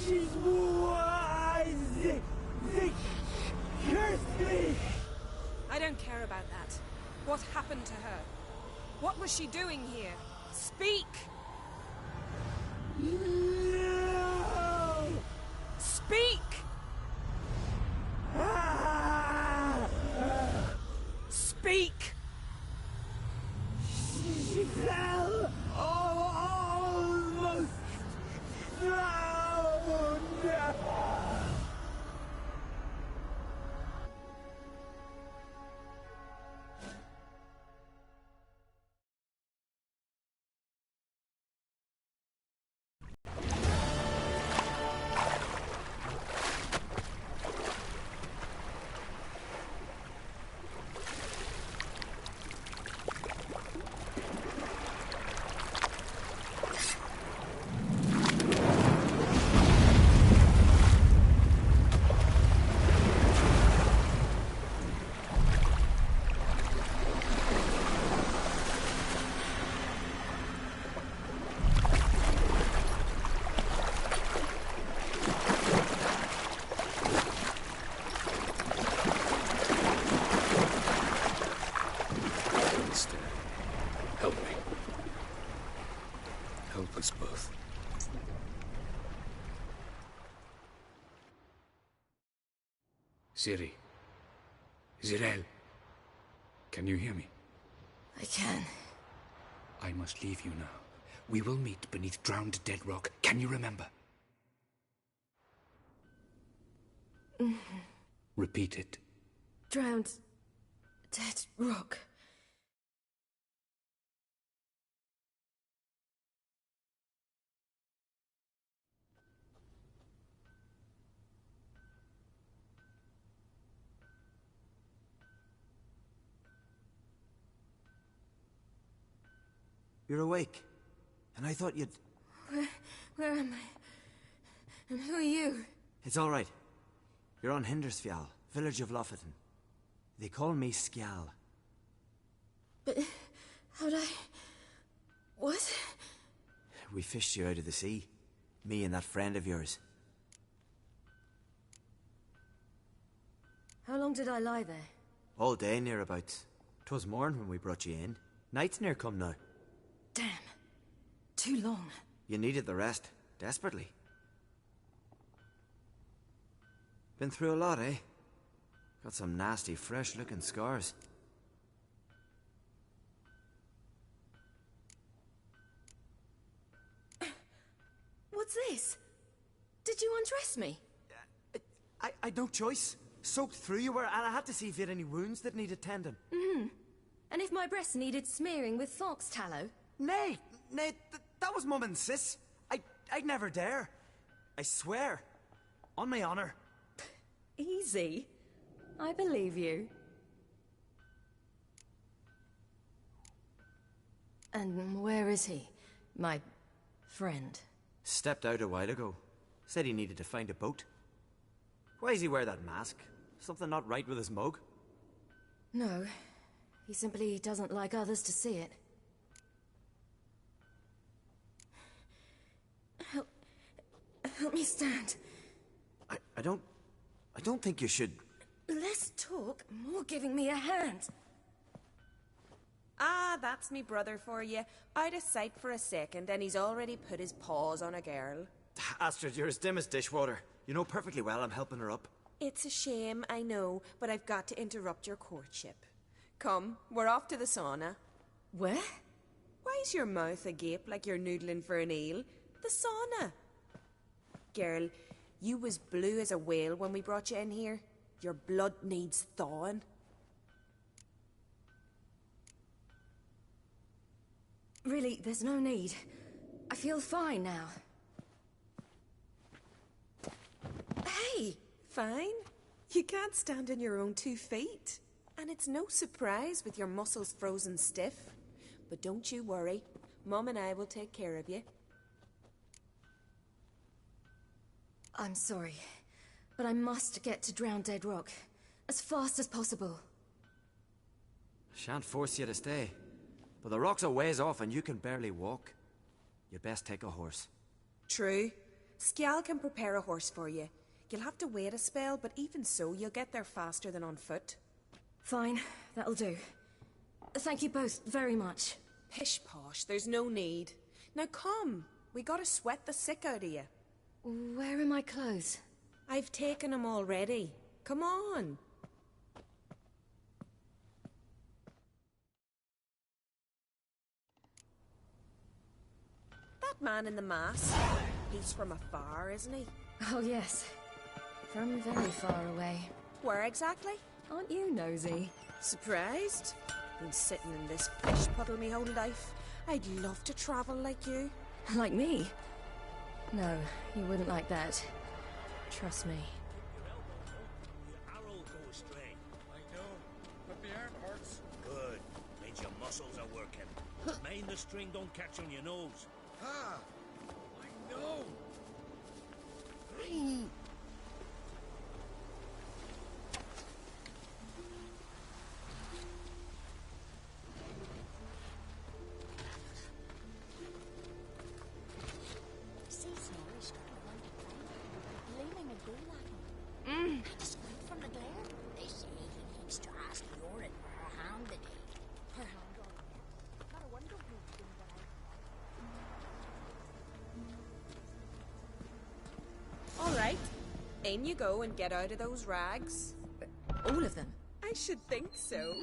She's wise. They cursed me. I don't care about that. What happened to her? What was she doing here? Speak! No. Speak! Speak! She fell almost drowned. Help me. Help us both. Ciri. Zirel. Can you hear me? I can. I must leave you now. We will meet beneath drowned dead rock. Can you remember? Repeat it. Drowned. Dead rock. You're awake. And I thought you'd... Where am I? And who are you? It's all right. You're on Hindersfjall, village of Lofoten. They call me Skjal. But how'd I... What? We fished you out of the sea. Me and that friend of yours. How long did I lie there? All day nearabouts. 'Twas morn when we brought you in. Night's near come now. Damn. Too long. You needed the rest, desperately. Been through a lot, eh? Got some nasty, fresh-looking scars. What's this? Did you undress me? I'd no choice. Soaked through you were, and I had to see if you had any wounds that needed tending. And if my breasts needed smearing with fox tallow? Nay, that was Mum and Sis. I'd never dare. I swear. On my honor. Easy. I believe you. And where is he? My friend? Stepped out a while ago. Said he needed to find a boat. Why does he wear that mask? Something not right with his mug? No. He simply doesn't like others to see it. Help me stand. I don't think you should... Less talk, more giving me a hand. Ah, that's me brother for you. Out of sight for a second, and he's already put his paws on a girl. Astrid, you're as dim as dishwater. You know perfectly well I'm helping her up. It's a shame, I know, but I've got to interrupt your courtship. Come, we're off to the sauna. Where? Why's your mouth agape like you're noodling for an eel? The sauna. Girl, you was blue as a whale when we brought you in here. Your blood needs thawing. Really, there's no need. I feel fine now. Hey, fine? You can't stand on your own 2 feet. And it's no surprise with your muscles frozen stiff. But don't you worry. Mum and I will take care of you. I'm sorry, but I must get to Drowned Dead Rock as fast as possible. Shan't force you to stay. But the rock's a ways off and you can barely walk. You'd best take a horse. True. Skjal can prepare a horse for you. You'll have to wait a spell, but even so, you'll get there faster than on foot. Fine, that'll do. Thank you both very much. Pish-posh, there's no need. Now come, we gotta sweat the sick out of you. Where are my clothes? I've taken them already. Come on. That man in the mask, he's from afar, isn't he? Oh yes, from very far away. Where exactly? Aren't you nosy? Surprised? Been sitting in this fish puddle me whole life. I'd love to travel like you. Like me? No, you wouldn't like that. Trust me. Your arrow will go astray. I know, but the arm hurts. Good. Means your muscles are working. Mind the string don't catch on your nose. Ah! I know! See, Snorri's got a one to play. Gleaming a goal at him. Discreet from the glare. They say he needs to ask Yorin for her hand today. Her hand on him. Not a wonder who's been there. All right. In you go and get out of those rags. All of them? I should think so.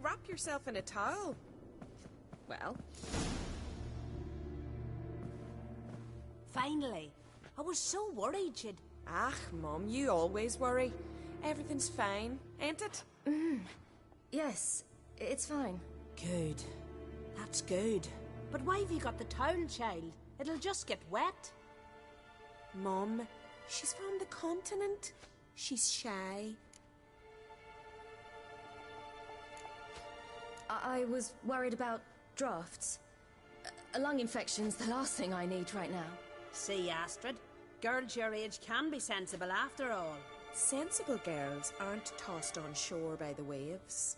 Wrap yourself in a towel. Well. Finally. I was so worried you'd... Ah, Mum, you always worry. Everything's fine, ain't it? Yes, it's fine. Good. That's good. But why have you got the towel, child? It'll just get wet. Mum, she's from the continent. She's shy. I was worried about drafts. A lung infection's the last thing I need right now. See, Astrid, girls your age can be sensible after all. Sensible girls aren't tossed on shore by the waves.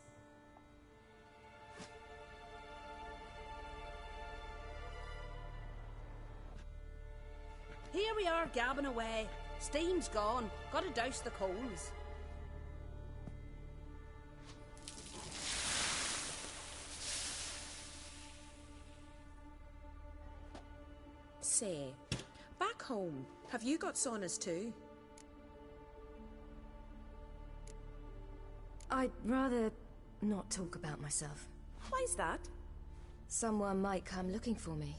Here we are, gabbing away. Steam's gone. Gotta douse the coals. Say, back home, have you got saunas too? I'd rather not talk about myself. Why's that? Someone might come looking for me.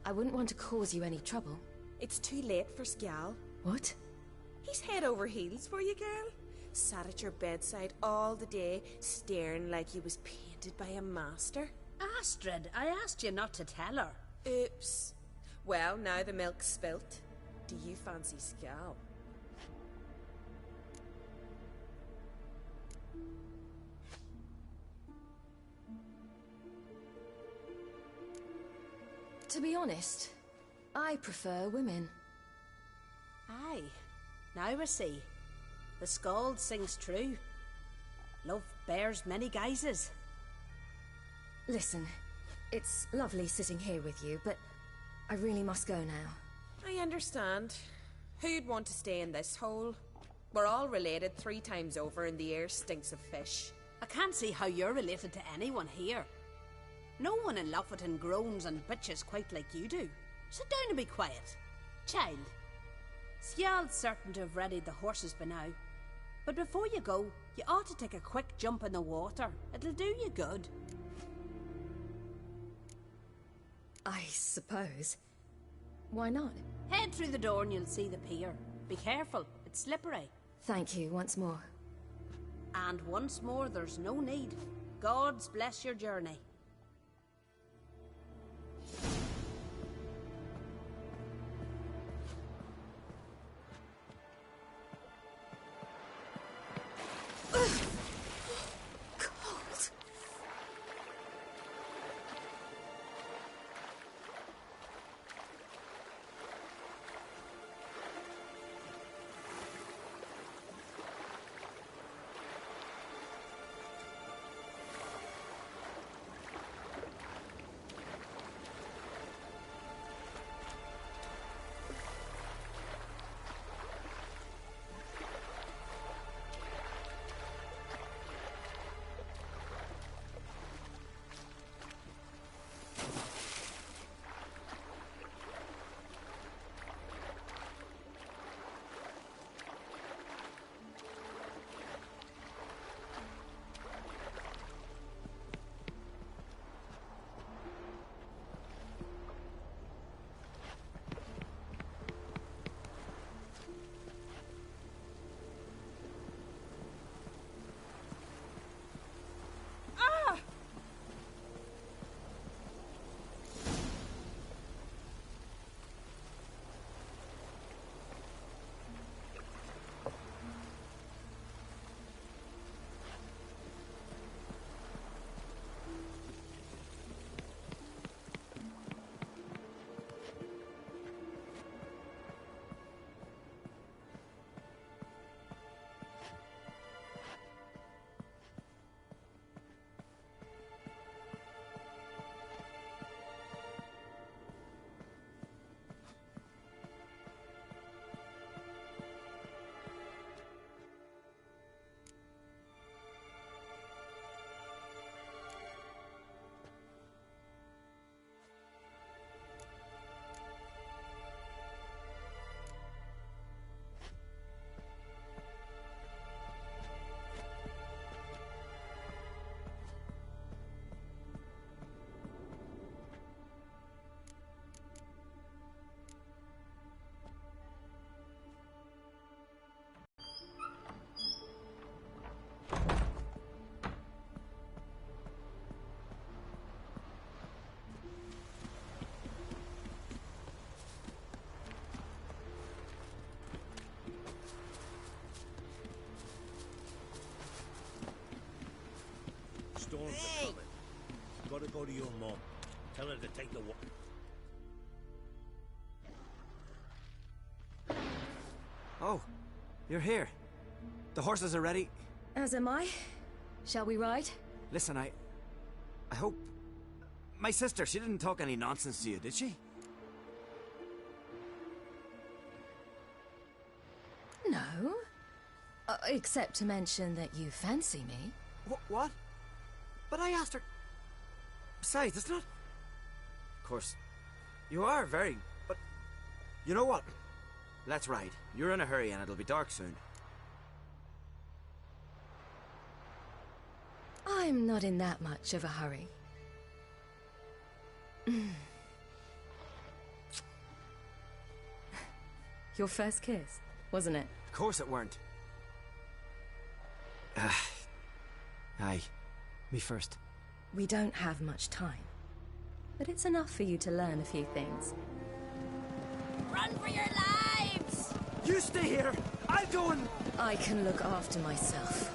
I wouldn't want to cause you any trouble. It's too late for Skjal. What? He's head over heels for you, girl. Sat at your bedside all the day, staring like he was painted by a master. Astrid, I asked you not to tell her. Oops. Well, now the milk's spilt. Do you fancy Skjal? To be honest, I prefer women. Aye. Now I see. The Skald sings true. Love bears many guises. Listen, it's lovely sitting here with you, but I really must go now. I understand. Who'd want to stay in this hole? We're all related 3 times over and the air stinks of fish. I can't see how you're related to anyone here. No one in Lofoten groans and bitches quite like you do. Sit down and be quiet. Child, Skjald's certain to have readied the horses by now. But before you go, you ought to take a quick jump in the water. It'll do you good. I suppose. Why not? Head through the door and you'll see the pier. Be careful, it's slippery. Thank you once more. And once more, there's no need. Gods bless your journey. Cold. go to your mom. Tell her to take the Oh, you're here. The horses are ready. As am I. Shall we ride? Listen, I hope... My sister, she didn't talk any nonsense to you, did she? No. Except to mention that you fancy me. What? But I asked her... Besides, it's not... Of course, you are very... But... You know what? Let's ride. You're in a hurry and it'll be dark soon. I'm not in that much of a hurry. Your first kiss, wasn't it? Of course it weren't. Aye. Me first. We don't have much time. But it's enough for you to learn a few things. Run for your lives! You stay here! I'll go and... I can look after myself.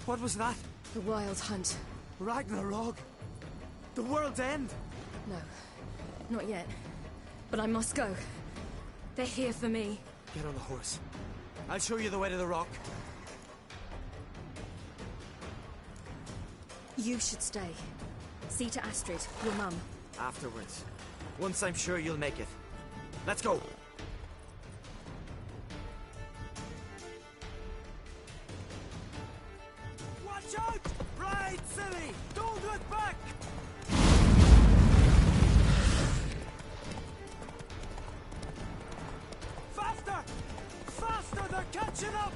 What was that? The Wild Hunt. Ragnarok? The world's end? No, not yet. But I must go. They're here for me. Get on the horse. I'll show you the way to the rock. You should stay. See to Astrid, your mum. Afterwards. Once I'm sure you'll make it. Let's go! Watch out! Ride, silly! Don't look back! Faster! Faster! They're catching up!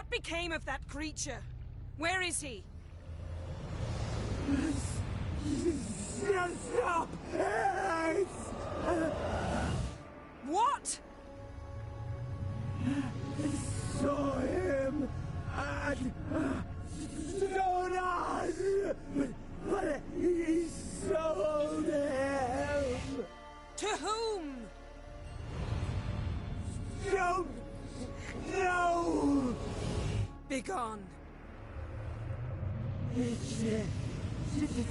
What became of that creature? Where is he? Stop! What? Saw him at Stonas, but he sold him. To whom? Don't know. Begone.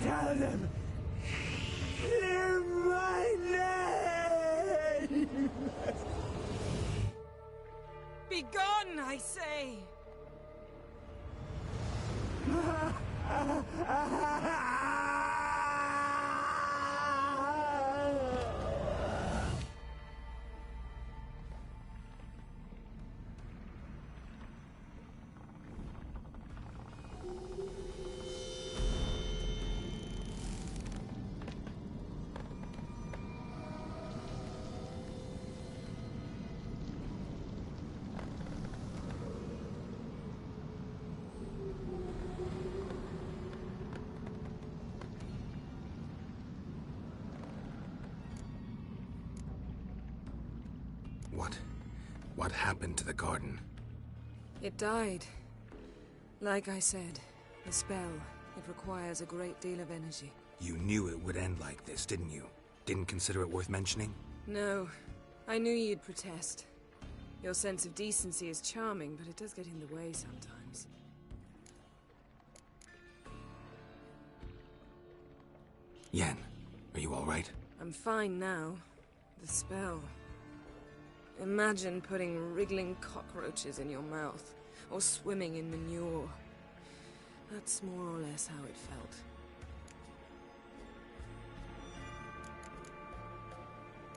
Tell them. Clear my name. Begone, I say. What happened to the garden? It died. Like I said, the spell, it requires a great deal of energy. You knew it would end like this, didn't you? Didn't consider it worth mentioning? No. I knew you'd protest. Your sense of decency is charming, but it does get in the way sometimes. Yen, are you all right? I'm fine now. The spell. Imagine putting wriggling cockroaches in your mouth, or swimming in manure. That's more or less how it felt.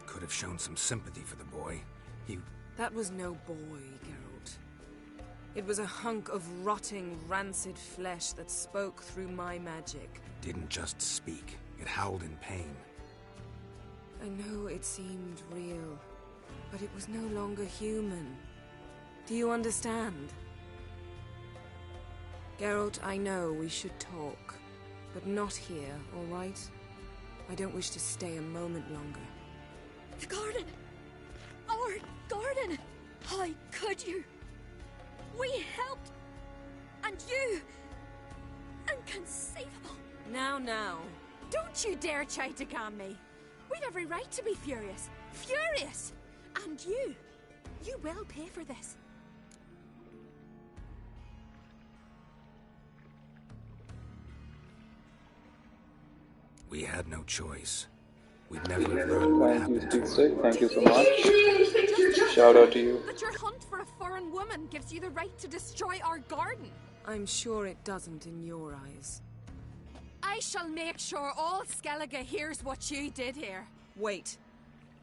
Could have shown some sympathy for the boy. That was no boy, Geralt. It was a hunk of rotting, rancid flesh that spoke through my magic. Didn't just speak. It howled in pain. I know it seemed real, but it was no longer human. Do you understand? Geralt, I know we should talk, but not here, all right? I don't wish to stay a moment longer. The garden! Our garden! How could you? We helped! And you! Inconceivable! Now. Don't you dare try to calm me. We'd every right to be furious. Furious! And you will pay for this. We had no choice. We'd never have learned what happened to her. Thank you so much. Shout out to you. That your hunt for a foreign woman gives you the right to destroy our garden. I'm sure it doesn't in your eyes. I shall make sure all Skellige hears what you did here. Wait.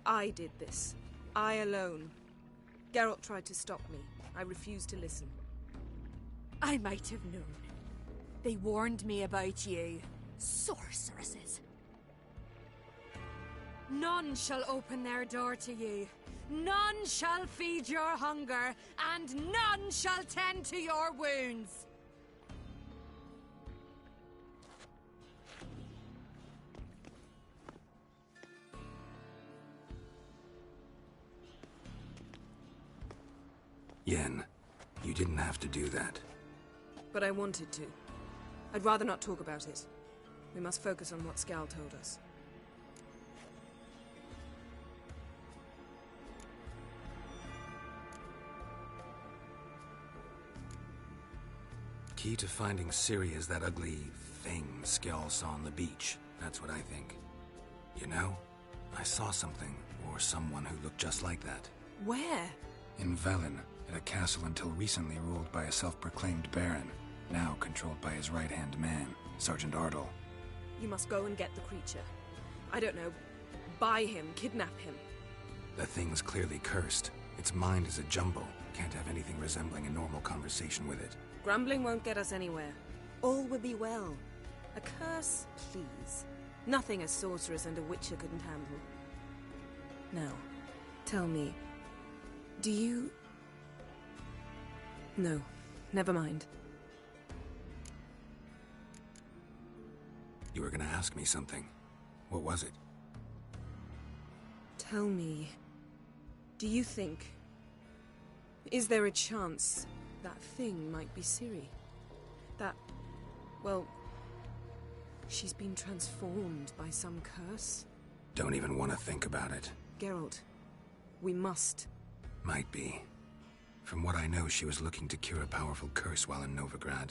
I did this. I alone. Geralt tried to stop me. I refused to listen. I might have known. They warned me about you. Sorceresses. None shall open their door to you. None shall feed your hunger, and none shall tend to your wounds. Yen, you didn't have to do that. But I wanted to. I'd rather not talk about it. We must focus on what Skal told us. Key to finding Ciri is that ugly thing Skell saw on the beach. That's what I think. You know, I saw something, or someone who looked just like that. Where? In Velen, at a castle until recently ruled by a self-proclaimed baron, now controlled by his right-hand man, Sergeant Ardle. You must go and get the creature. I don't know, buy him, kidnap him. The thing's clearly cursed. Its mind is a jumble. Can't have anything resembling a normal conversation with it. Grumbling won't get us anywhere. All will be well. A curse, please. Nothing a sorceress and a witcher couldn't handle. Now, tell me, do you... No, never mind. You were gonna ask me something. What was it? Tell me, do you think... Is there a chance that thing might be Ciri? That... well... she's been transformed by some curse? Don't even want to think about it. Geralt, we must. Might be. From what I know, she was looking to cure a powerful curse while in Novigrad.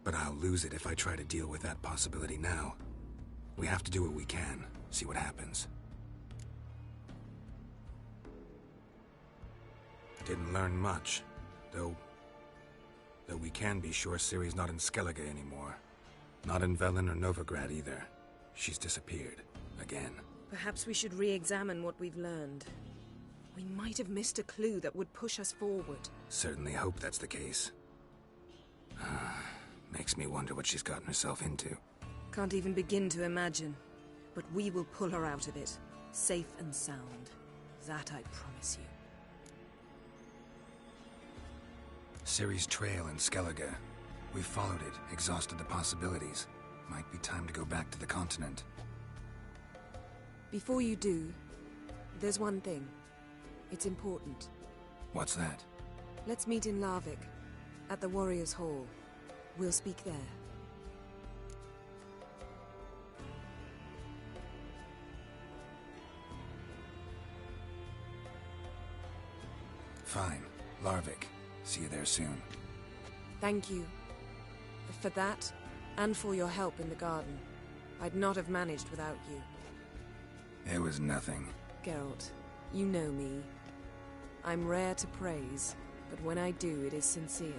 But I'll lose it if I try to deal with that possibility now. We have to do what we can, see what happens. Didn't learn much, though we can be sure Ciri's not in Skellige anymore. Not in Velen or Novigrad either. She's disappeared. Again. Perhaps we should re-examine what we've learned. We might have missed a clue that would push us forward. Certainly hope that's the case. Makes me wonder what she's gotten herself into. Can't even begin to imagine. But we will pull her out of it. Safe and sound. That I promise you. Ciri's trail in Skellige. We've followed it, exhausted the possibilities. Might be time to go back to the continent. Before you do, there's one thing. It's important. What's that? Let's meet in Larvik, at the Warriors' Hall. We'll speak there. Fine. Larvik. See you there soon. Thank you. For that, and for your help in the garden. I'd not have managed without you. It was nothing. Geralt, you know me. I'm rare to praise, but when I do, it is sincere.